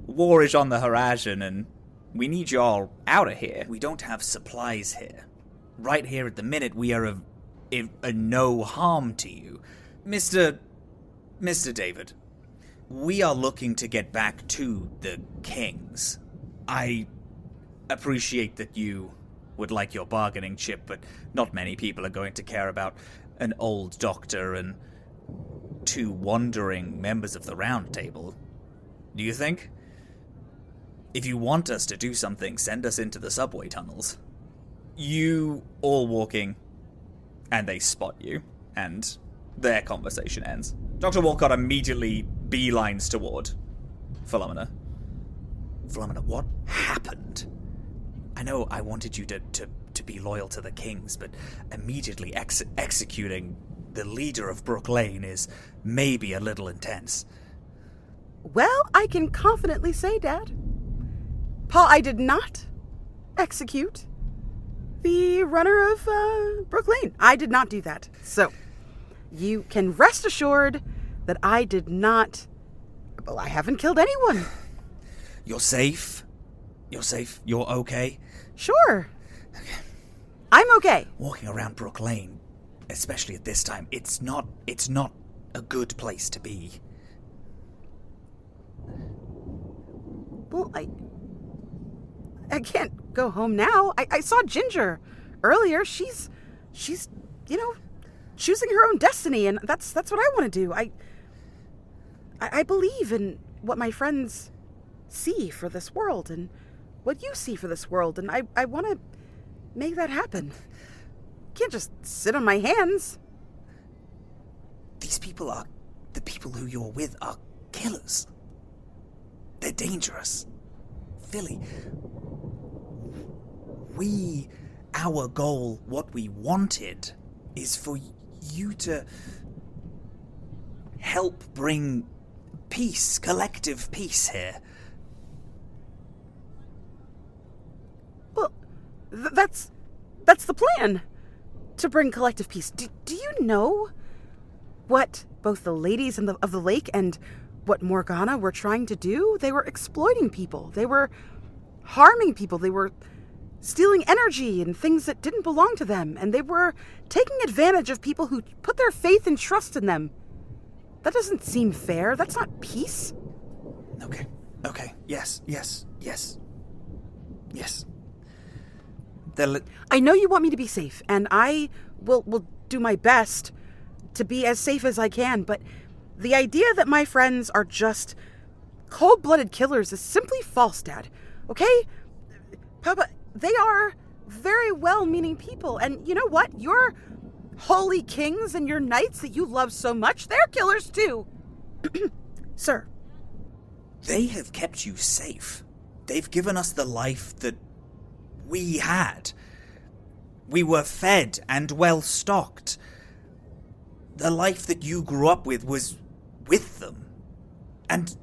War is on the horizon, and we need you all out of here. We don't have supplies here. Right here at the minute, we are a no harm to you. Mr. David, we are looking to get back to the kings. I appreciate that you would like your bargaining chip, but not many people are going to care about an old doctor and 2 wandering members of the Round Table. Do you think? If you want us to do something, send us into the subway tunnels. You all walking, and they spot you, and their conversation ends. Dr. Walcott immediately beelines toward Philomena. Philomena, what happened? I know I wanted you to be loyal to the kings, but immediately executing the leader of Brook Lane is maybe a little intense. Well, I can confidently say, Dad, Paul, I did not execute the runner of Brook Lane. I did not do that. So, you can rest assured that I did not... Well, I haven't killed anyone. You're safe? You're safe? You're okay? Sure. Okay. I'm okay. Walking around Brook Lane, especially at this time, it's not a good place to be. Well, I can't go home now. I saw Ginger earlier. She's choosing her own destiny, and that's what I want to do. I believe in what my friends see for this world and what you see for this world, and I want to make that happen. Can't just sit on my hands. These people are... The people who you're with are killers. They're dangerous. Philly, our goal, what we wanted, is for you to help bring peace, collective peace here. Well, that's the plan, to bring collective peace. Do you know what both the ladies of the lake and what Morgana were trying to do? They were exploiting people. They were harming people. They were stealing energy and things that didn't belong to them. And they were taking advantage of people who put their faith and trust in them. That doesn't seem fair. That's not peace. Okay. Yes. I know you want me to be safe, and I will do my best to be as safe as I can, but the idea that my friends are just cold-blooded killers is simply false, Dad. Okay? Papa, they are very well-meaning people, and you know what? Your holy kings and your knights that you love so much, they're killers too. Sir. They have kept you safe. They've given us the life that we had. We were fed and well-stocked. The life that you grew up with was with them. And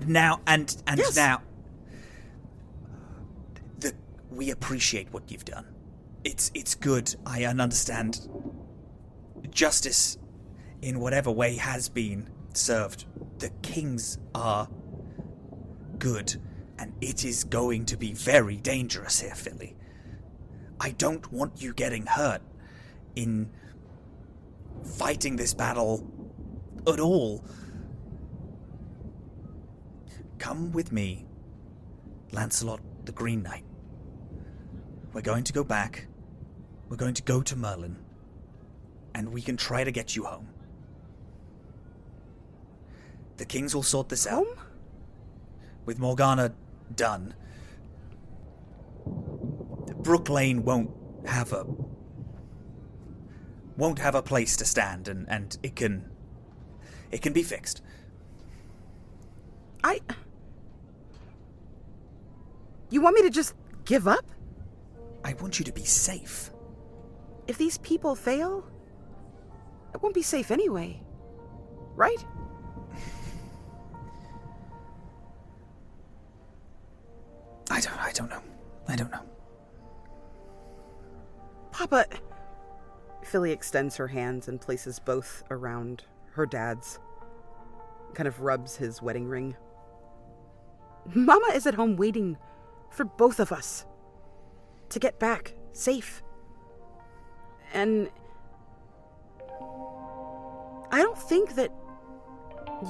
now yes. now we appreciate what you've done. It's good. I understand. Justice in whatever way has been served. The kings are good, and it is going to be very dangerous here, Philly. I don't want you getting hurt in fighting this battle at all. Come with me, Lancelot the Green Knight. We're going to go back. We're going to go to Merlin, and we can try to get you home. The Kings will sort this Home? out. With Morgana done, Brook Lane won't have a place to stand, and it can be fixed. You want me to just give up? I want you to be safe. If these people fail, it won't be safe anyway. Right? I don't know. I don't know. Papa... Philly extends her hands and places both around her dad's. Kind of rubs his wedding ring. Mama is at home waiting for both of us to get back safe. And I don't think that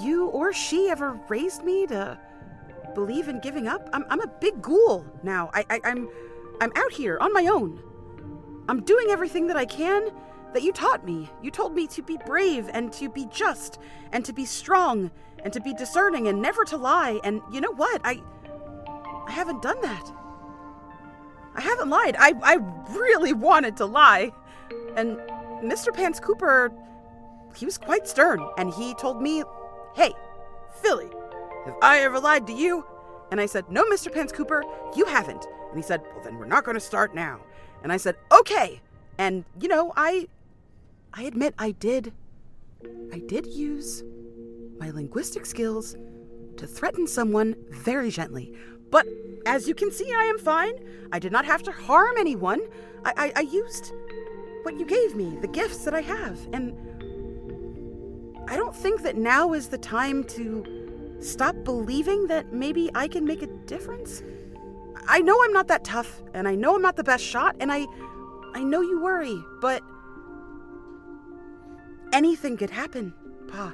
you or she ever raised me to believe in giving up. I'm a big ghoul now. I'm out here on my own. I'm doing everything that I can that you taught me. You told me to be brave and to be just and to be strong and to be discerning and never to lie. And you know what? I haven't done that. I haven't lied. I really wanted to lie. And Mr. Pants Cooper, he was quite stern. And he told me, hey, Philly, have I ever lied to you? And I said, no, Mr. Pants Cooper, you haven't. And he said, well, then we're not going to start now. And I said, okay. And, you know, I admit I did use my linguistic skills to threaten someone very gently. But as you can see, I am fine. I did not have to harm anyone. I used what you gave me, the gifts that I have. And I don't think that now is the time to stop believing that maybe I can make a difference. I know I'm not that tough, and I know I'm not the best shot, and I know you worry, but anything could happen, Pa.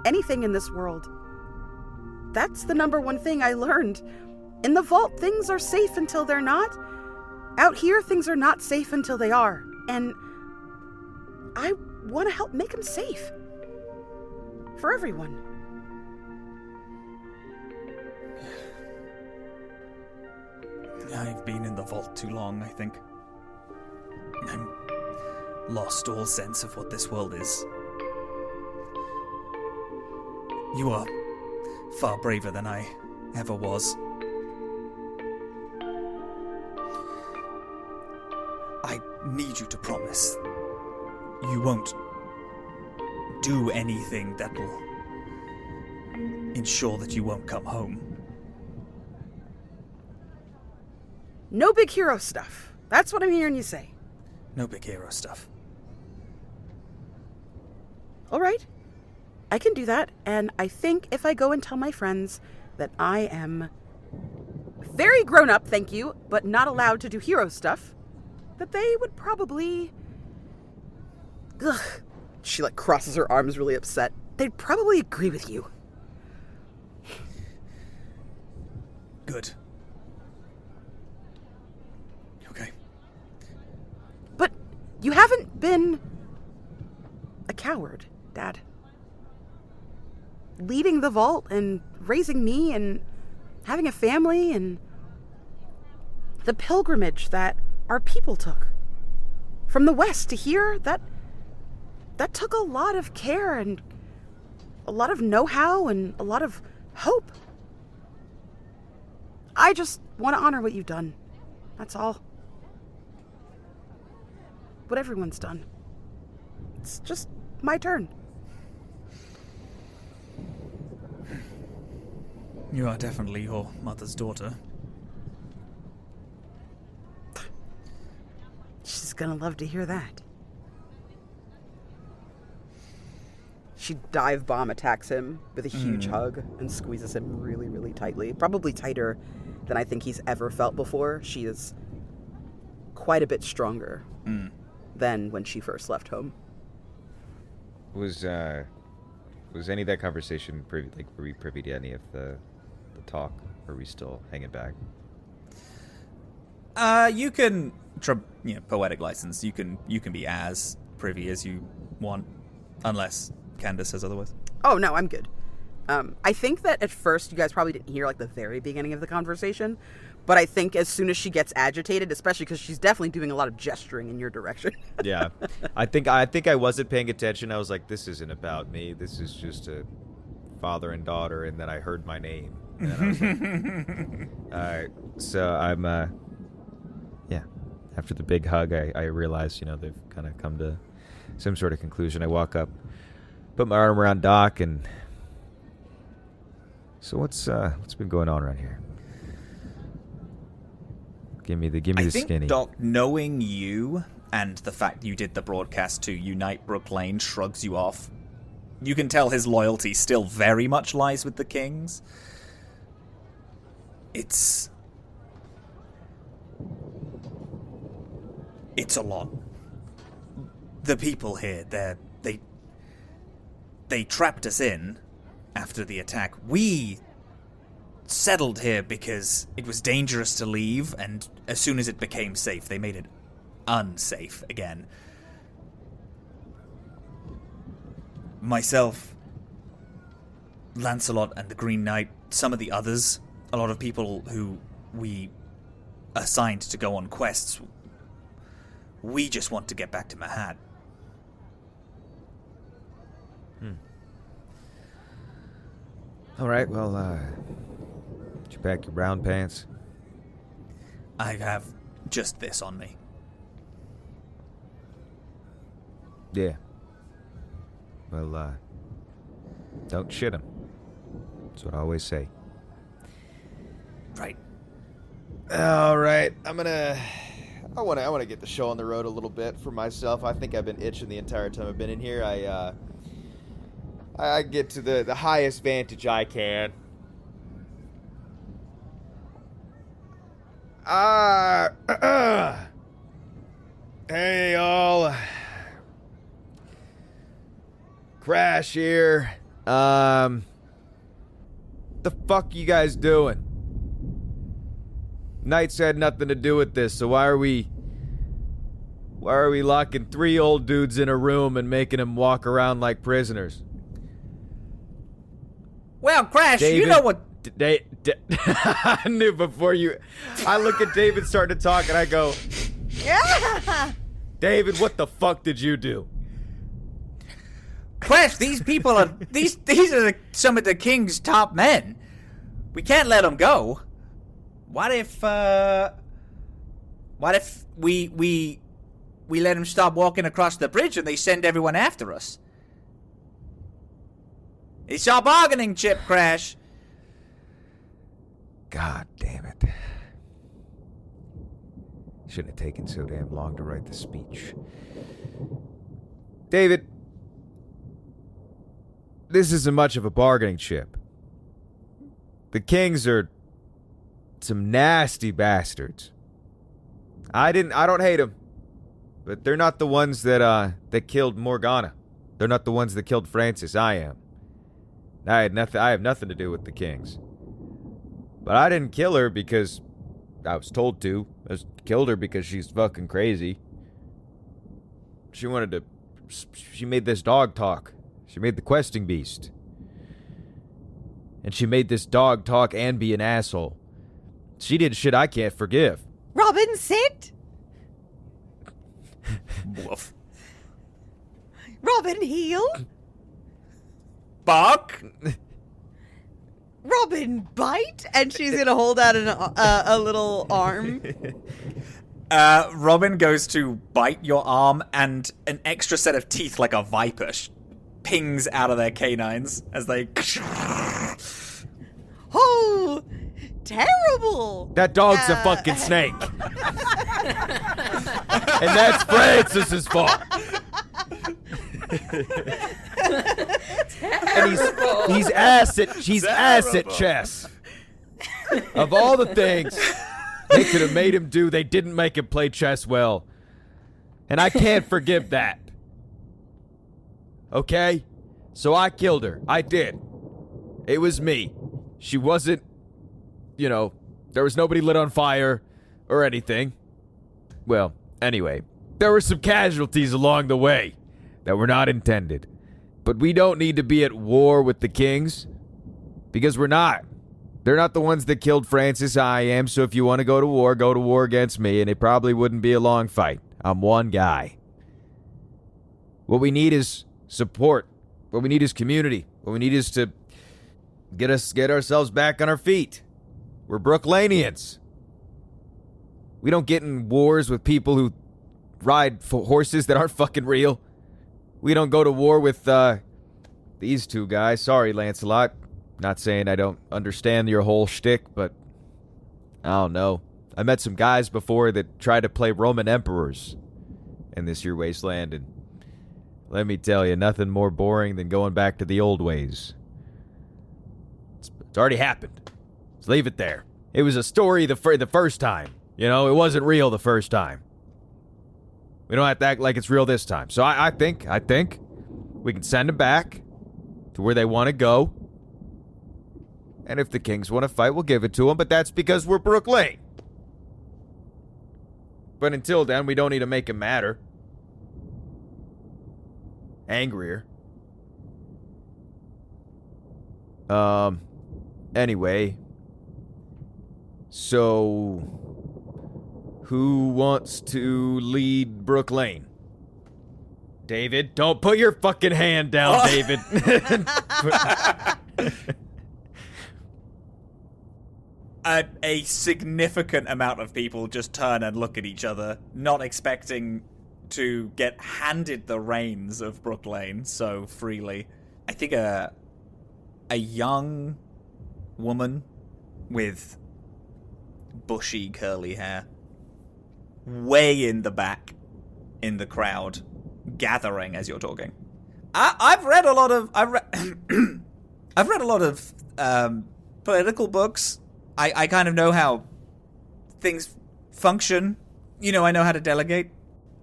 Anything in this world. That's the number one thing I learned. In the vault, things are safe until they're not. Out here, things are not safe until they are. And I want to help make them safe. For everyone. I've been in the vault too long, I think. I'm lost all sense of what this world is. You are far braver than I ever was. I need you to promise you won't do anything that will ensure that you won't come home. No big hero stuff. That's what I'm hearing you say. No big hero stuff. All right. I can do that, and I think if I go and tell my friends that I am very grown up, thank you, but not allowed to do hero stuff, that they would probably... Ugh. She, crosses her arms really upset. They'd probably agree with you. Good. Okay. But you haven't been a coward, Dad. Leading the vault and raising me and having a family and the pilgrimage that our people took. From the west to here, that took a lot of care and a lot of know-how and a lot of hope. I just want to honor what you've done. That's all. What everyone's done. It's just my turn. You are definitely your mother's daughter. She's gonna love to hear that. She dive bomb attacks him with a huge hug and squeezes him really, really tightly. Probably tighter than I think he's ever felt before. She is quite a bit stronger than when she first left home. Was any of that conversation privy? Were we privy to any of the talk? Or are we still hanging back? You can, poetic license. You can be as privy as you want, unless Candace says otherwise. Oh no, I'm good. I think that at first you guys probably didn't hear like the very beginning of the conversation, but I think as soon as she gets agitated, especially because she's definitely doing a lot of gesturing in your direction. Yeah, I think I wasn't paying attention. I was like, this isn't about me. This is just a father and daughter, and then I heard my name. And then I was like, all right, so I'm yeah. After the big hug, I realized they've kind of come to some sort of conclusion. I walk up, put my arm around Doc, and so what's been going on around here? Give me the I skinny. think, Doc, knowing you and the fact you did the broadcast to unite Brook Lane shrugs you off. You can tell his loyalty still very much lies with the Kings. It's a lot. The people here, they trapped us in after the attack. We settled here because it was dangerous to leave, and as soon as it became safe, they made it unsafe again. Myself, Lancelot, and the Green Knight, some of the others, a lot of people who we assigned to go on quests, we just want to get back to Mahatt. All right, well, did you pack your brown pants? I have just this on me. Yeah. Well, don't shit him. That's what I always say. Right. All right, I want to get the show on the road a little bit for myself. I think I've been itching the entire time I've been in here. I get to the highest vantage I can. Hey, y'all. Crash here. The fuck you guys doing? Knights had nothing to do with this, so why are we locking 3 old dudes in a room and making them walk around like prisoners? Well, Crash, David, you know what... I knew before you... I look at David starting to talk and I go... Yeah. David, what the fuck did you do? Crash, these people are... These are some of the King's top men. We can't let them go. What if we let them stop walking across the bridge and they send everyone after us? It's our bargaining chip, Crash. God damn it. Shouldn't have taken so damn long to write the speech. David, this isn't much of a bargaining chip. The Kings are some nasty bastards. I don't hate them, but they're not the ones that killed Morgana. They're not the ones that killed Francis. I am. I have nothing to do with the Kings. But I didn't kill her because I was told to. I killed her because she's fucking crazy. She made this dog talk. She made the questing beast. And she made this dog talk and be an asshole. She did shit I can't forgive. Robin, sit. Woof. Robin, heel. Bark. Robin, bite. And she's going to hold out a little arm. Robin goes to bite your arm, and an extra set of teeth like a viper pings out of their canines as they... Oh, terrible. That dog's a fucking snake. And that's Francis's fault. And he's ass at chess. Of all the things they could have made him do, they didn't make him play chess well. And I can't forgive that. Okay? So I killed her. I did. It was me. She wasn't, there was nobody lit on fire or anything. Well, anyway, there were some casualties along the way that were not intended. But we don't need to be at war with the Kings. Because we're not. They're not the ones that killed Francis. I am. So if you want to go to war against me, and it probably wouldn't be a long fight. I'm one guy. What we need is support. What we need is community. What we need is to get ourselves back on our feet. We're Brooklanians. We don't get in wars with people who ride horses that aren't fucking real. We don't go to war with these two guys. Sorry, Lancelot. Not saying I don't understand your whole shtick, but I don't know. I met some guys before that tried to play Roman emperors in this here wasteland, and let me tell you, nothing more boring than going back to the old ways. It's already happened. Let's leave it there. It was a story the first time. You know, it wasn't real the first time. We don't have to act like it's real this time. So I think we can send them back to where they want to go. And if the Kings want to fight, we'll give it to them. But that's because we're Brook Lane. But until then, we don't need to make it matter. Angrier. Anyway. So, who wants to lead Brook Lane? David, don't put your fucking hand down, David. A significant amount of people just turn and look at each other, not expecting to get handed the reins of Brook Lane so freely. I think a young woman with bushy curly hair, way in the back in the crowd, gathering as you're talking. I've read a lot of political books. I kind of know how things function. You know, I know how to delegate.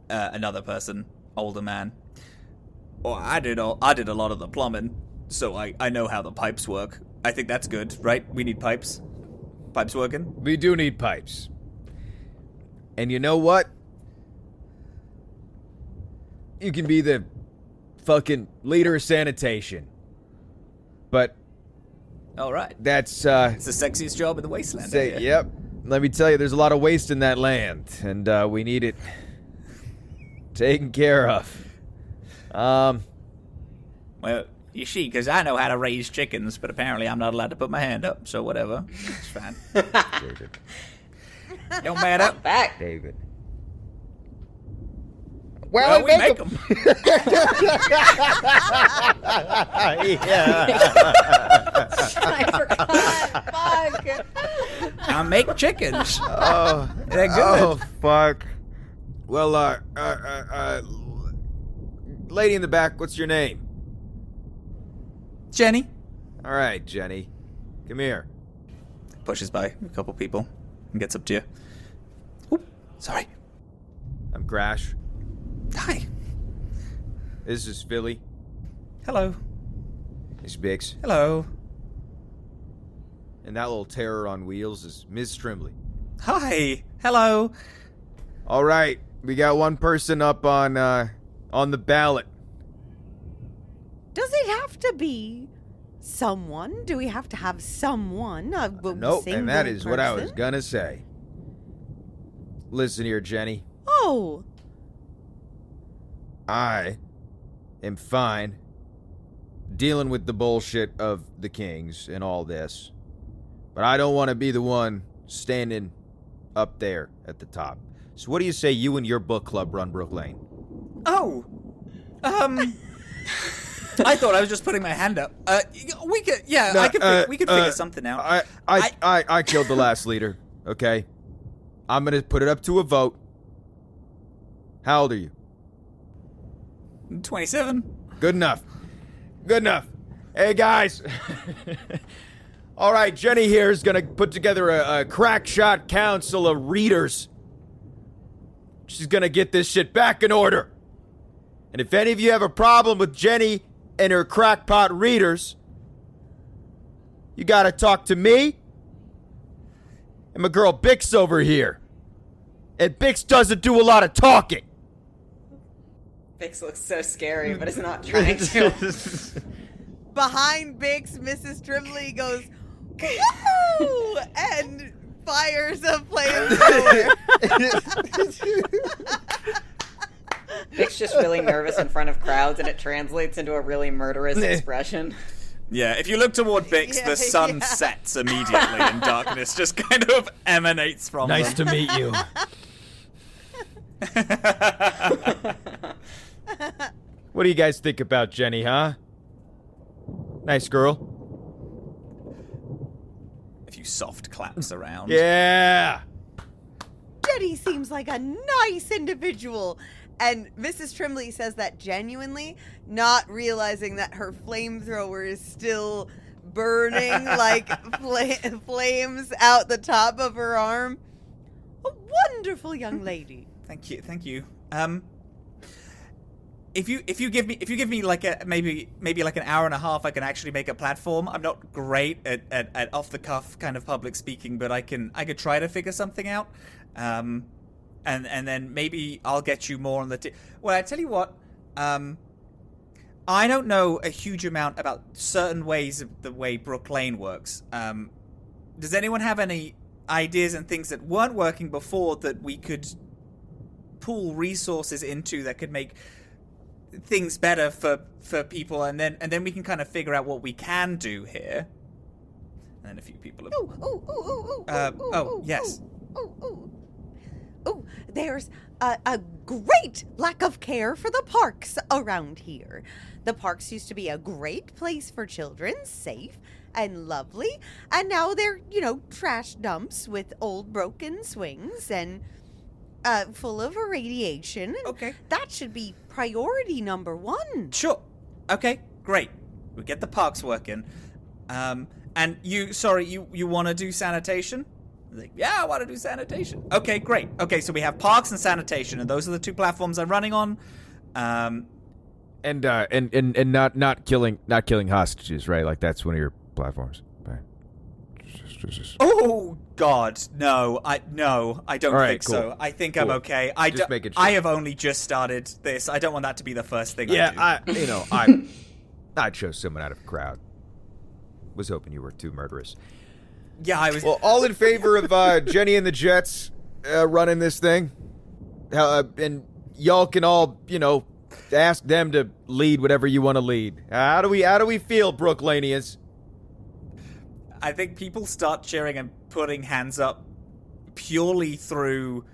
Another person, older man. Well, I did a lot of the plumbing, so I know how the pipes work. I think that's good, right? We need pipes. Pipes working? We do need pipes. And you know what? You can be the fucking leader of sanitation. But all right. That's it's the sexiest job in the wasteland. Yep. Let me tell you, there's a lot of waste in that land, and we need it taken care of. Well, you see, because I know how to raise chickens, but apparently I'm not allowed to put my hand up, so whatever. It's fine. David. Don't matter. Back. David. Well, we make them. I forgot. Fuck. I make chickens. Oh, they're good. Oh, fuck. Well, lady in the back, what's your name? Jenny. All right, Jenny. Come here. Pushes by a couple people and gets up to you. Oop, sorry. I'm Crash. Hi. This is Philly. Hello. This is Bix. Hello. And that little terror on wheels is Ms. Trimley. Hi. Hello. All right, we got one person up on the ballot. Does it have to be someone? Do we have to have someone? Nope, and that is what I was gonna say. Listen here, Jenny. Oh. I am fine dealing with the bullshit of the Kings and all this. But I don't want to be the one standing up there at the top. So what do you say you and your book club run Brook Lane? Oh. I thought I was just putting my hand up. We could, yeah, we could figure something out. I killed the last leader, okay? I'm going to put it up to a vote. How old are you? 27. Good enough. Good enough. Hey, guys. All right, Jenny here is going to put together a crack shot council of readers. She's going to get this shit back in order. And if any of you have a problem with Jenny and her crackpot readers, you got to talk to me and my girl Bix over here. And Bix doesn't do a lot of talking. Bix looks so scary, but it's not trying to. behind Bix, Mrs. Trimley goes, woo! And fires a flamethrower. Vic's just really nervous in front of crowds, and it translates into a really murderous expression. Yeah, if you look toward Bix, the sun sets immediately and darkness just kind of emanates from them. Nice to meet you. What do you guys think about Jenny, huh? Nice girl. A few soft claps around. Yeah! Jenny seems like a nice individual. And Mrs. Trimley says that genuinely, not realizing that her flamethrower is still burning like flames out the top of her arm. A wonderful young lady. Thank you. If you give me like a maybe like an hour and a half, I can actually make a platform. I'm not great at off the cuff kind of public speaking, but I could try to figure something out. And then maybe I'll get you more on the well, I tell you what, I don't know a huge amount about certain ways of the way Brook Lane works. Does anyone have any ideas and things that weren't working before that we could pool resources into that could make things better for people, and then we can kind of figure out what we can do here? And then a few people have... yes. Oh, there's a great lack of care for the parks around here. The parks used to be a great place for children, safe and lovely, and now they're, trash dumps with old broken swings and full of irradiation. Okay. That should be priority number one. Sure. Okay, great. We get the parks working. And you want to do sanitation? Like, yeah, I want to do sanitation. Okay, great. Okay, so we have parks and sanitation, and those are the two platforms I'm running on. And not killing hostages, right? Like that's one of your platforms, right? Oh God, no! I don't think cool. so. I think I'm okay. Making sure. I have only just started this. I don't want that to be the first thing. I do. I chose someone out of a crowd. Was hoping you were too murderous. Yeah, I was. Well, all in favor of Jenny and the Jets running this thing, and y'all can all ask them to lead whatever you want to lead. How do we feel, Brook Laneians? I think people start cheering and putting hands up purely through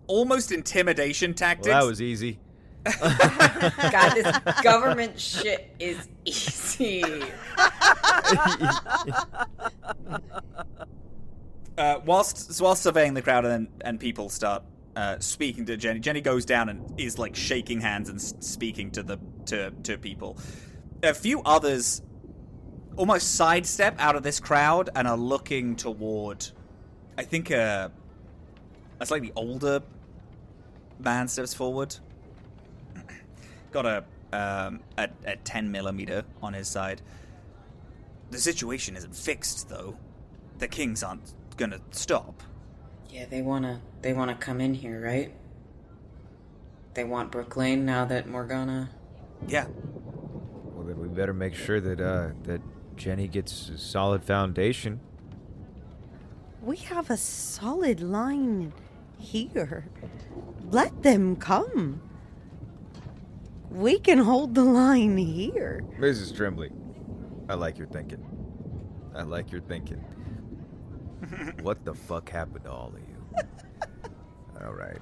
almost intimidation tactics. Well, that was easy. God, this government shit is easy. Whilst surveying the crowd and people start speaking to Jenny, Jenny goes down and is like shaking hands and speaking to people. A few others almost sidestep out of this crowd and are looking toward, I think, a slightly older man steps forward. Got a 10mm on his side. The situation isn't fixed, though. The kings aren't gonna stop. Yeah, they wanna come in here, right? They want Brook Lane now that Morgana... Yeah. Well, then we better make sure that Jenny gets a solid foundation. We have a solid line here. Let them come. We can hold the line here. Mrs. Tremblay, I like your thinking. What the fuck happened to all of you? All right.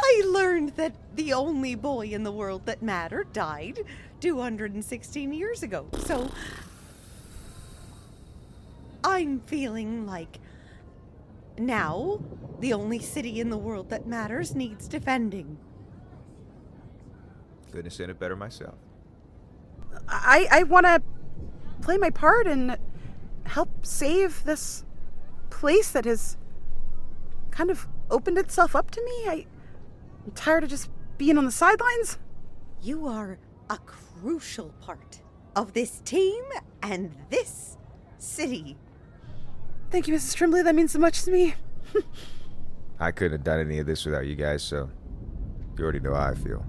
I learned that the only boy in the world that mattered died 216 years ago. So I'm feeling like now the only city in the world that matters needs defending. Couldn't have said it better myself. I want to play my part and help save this place that has kind of opened itself up to me. I'm tired of just being on the sidelines. You are a crucial part of this team and this city. Thank you, Mrs. Tremblay. That means so much to me. I couldn't have done any of this without you guys, so you already know how I feel.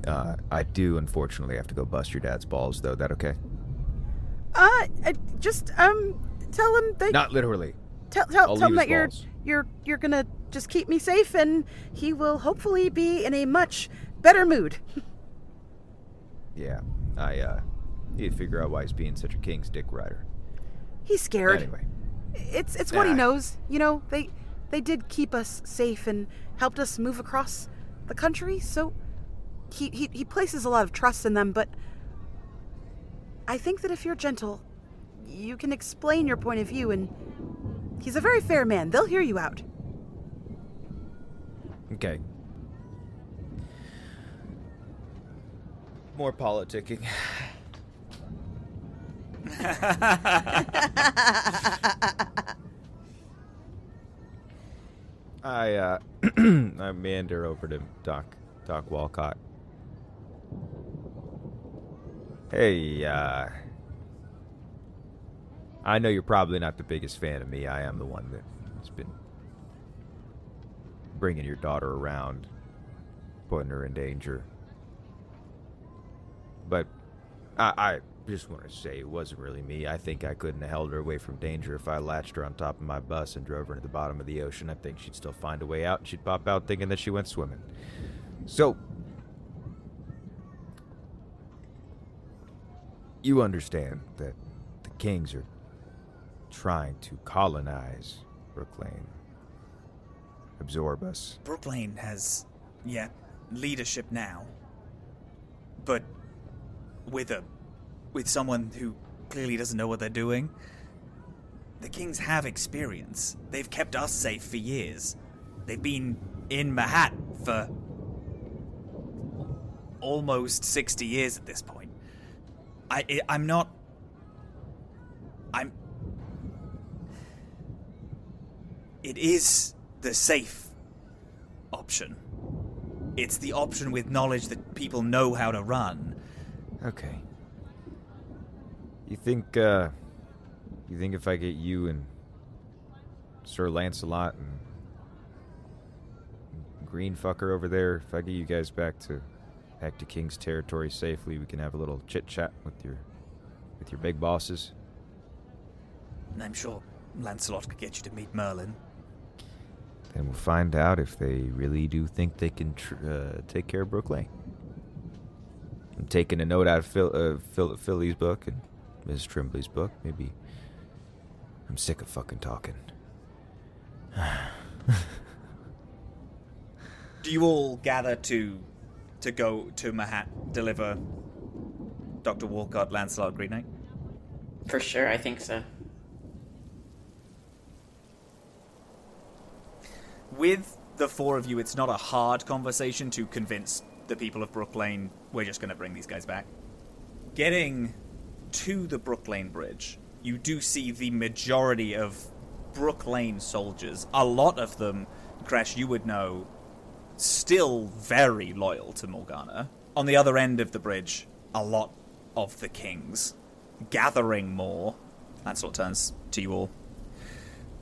I do unfortunately have to go bust your dad's balls, though. That okay? Just tell him that. Not literally. Tell him that you're gonna just keep me safe, and he will hopefully be in a much better mood. Yeah, I need to figure out why he's being such a king's dick rider. He's scared. Anyway, it's what he knows. You know, they did keep us safe and helped us move across the country, so he places a lot of trust in them. But I think that if you're gentle, you can explain your point of view, and he's a very fair man. They'll hear you out. Okay. More politicking. I meander over to Doc Walcott. Hey, I know you're probably not the biggest fan of me. I am the one that's been bringing your daughter around, putting her in danger. But I just want to say it wasn't really me. I think I couldn't have held her away from danger if I latched her on top of my bus and drove her to the bottom of the ocean. I think she'd still find a way out, and she'd pop out thinking that she went swimming. So, you understand that the Kings are trying to colonize Brook Lane, absorb us. Brook Lane has, leadership now, but with someone who clearly doesn't know what they're doing. The Kings have experience. They've kept us safe for years. They've been in Mahatt for almost 60 years at this point. It is the safe option. It's the option with knowledge that people know how to run. Okay. You think if I get you and Sir Lancelot and Green Fucker over there, if I get you guys back to King's territory safely, we can have a little chit-chat with your big bosses? I'm sure Lancelot could get you to meet Merlin. Then we'll find out if they really do think they can take care of Brook Lane. I'm taking a note out of Philly's book and Ms. Trimbley's book. Maybe I'm sick of fucking talking. Do you all gather to go to Mahatt, deliver Dr. Walcott, Lancelot, Green Knight? For sure, I think so. With the four of you, it's not a hard conversation to convince the people of Brook Lane we're just going to bring these guys back. Getting to the Brook Lane Bridge, you do see the majority of Brook Lane soldiers, a lot of them, Crash, you would know, still very loyal to Morgana. On the other end of the bridge, a lot of the Kings, gathering more. Lancelot turns to you all.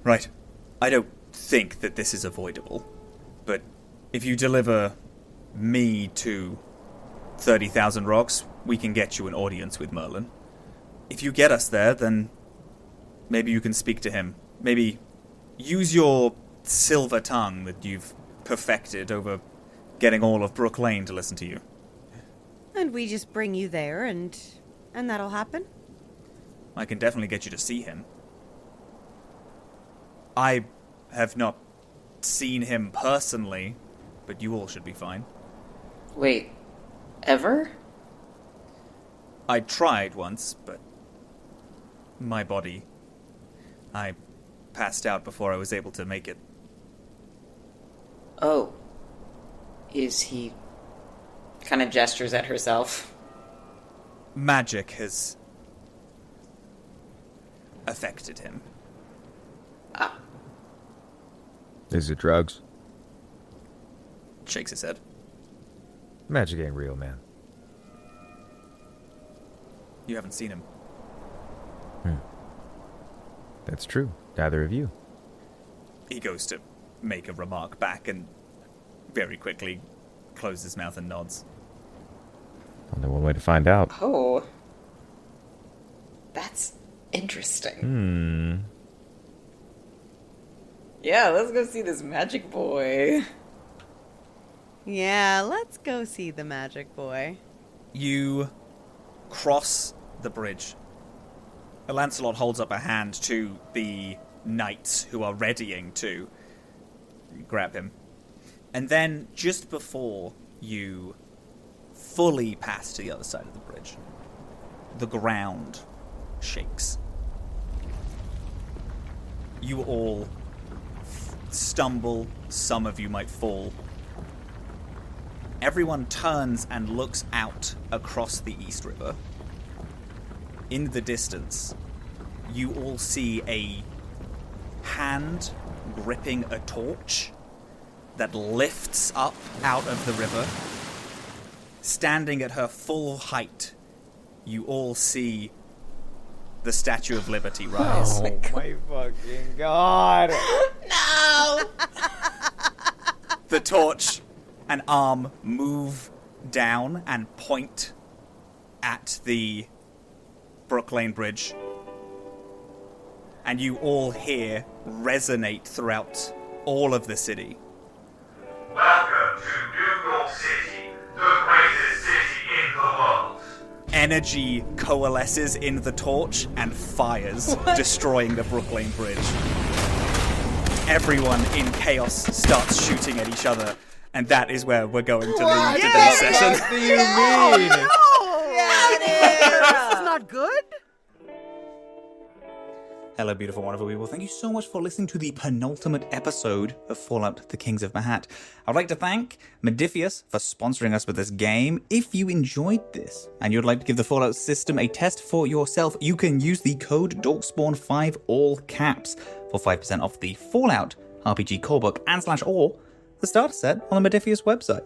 Right. I don't think that this is avoidable, but if you deliver me to 30,000 rocks, we can get you an audience with Merlin. If you get us there, then maybe you can speak to him. Maybe use your silver tongue that you've perfected over getting all of Brook Lane to listen to you. And we just bring you there, and that'll happen? I can definitely get you to see him. I have not seen him personally, but you all should be fine. Wait, ever? I tried once, but my body... I passed out before I was able to make it. Oh. Is he... kind of gestures at herself. Magic has affected him. Ah. Is it drugs? Shakes his head. Magic ain't real, man. You haven't seen him. That's true. Neither of you. He goes to make a remark back and very quickly closes his mouth and nods. Only one way to find out. Oh. That's interesting. Yeah, let's go see this magic boy. Yeah, let's go see the magic boy. You cross the bridge. Lancelot holds up a hand to the knights who are readying to grab him. And then, just before you fully pass to the other side of the bridge, the ground shakes. You all stumble, some of you might fall. Everyone turns and looks out across the East River. In the distance, you all see a hand gripping a torch that lifts up out of the river. Standing at her full height, you all see the Statue of Liberty rise. Oh my fucking god. No! The torch and arm move down and point at the Brook Lane Bridge. And you all hear resonate throughout all of the city. Welcome to New York City, the greatest city in the world. Energy coalesces in the torch and fires, destroying the Brook Lane Bridge. Everyone in chaos starts shooting at each other, and that is where we're going to leave today's session. What do you mean? This is not good. Hello, beautiful, wonderful people. Thank you so much for listening to the penultimate episode of Fallout: The Kings of Mahatt. I'd like to thank Modiphius for sponsoring us with this game. If you enjoyed this and you'd like to give the Fallout system a test for yourself, you can use the code Dorkspawn5 all caps for 5% off the Fallout RPG Corebook and /or the starter set on the Modiphius website.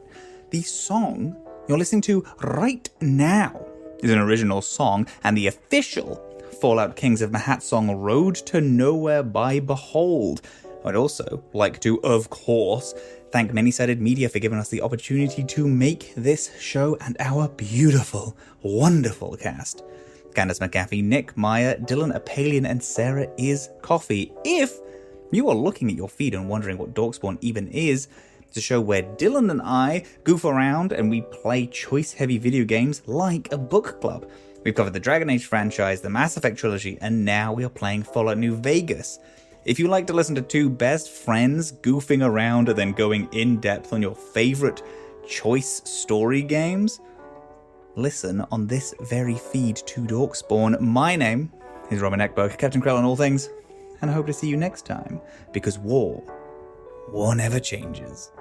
The song you're listening to right now is an original song and the official Fallout Kings of Mahatt song Road to Nowhere by Behold. I'd also like to, of course, thank Many-Sided Media for giving us the opportunity to make this show and our beautiful, wonderful cast. Candace McAfee, Nick Meyer, Dylan Apalian, and Sarah is Coffee. If you are looking at your feed and wondering what Dorkspawn even is, it's a show where Dylan and I goof around and we play choice-heavy video games like a book club. We've covered the Dragon Age franchise, the Mass Effect trilogy, and now we are playing Fallout New Vegas. If you like to listen to two best friends goofing around and then going in-depth on your favorite choice story games, listen on this very feed to Dorkspawn. My name is Robin Ekberg, Captain Krell on all things, and I hope to see you next time, because war never changes.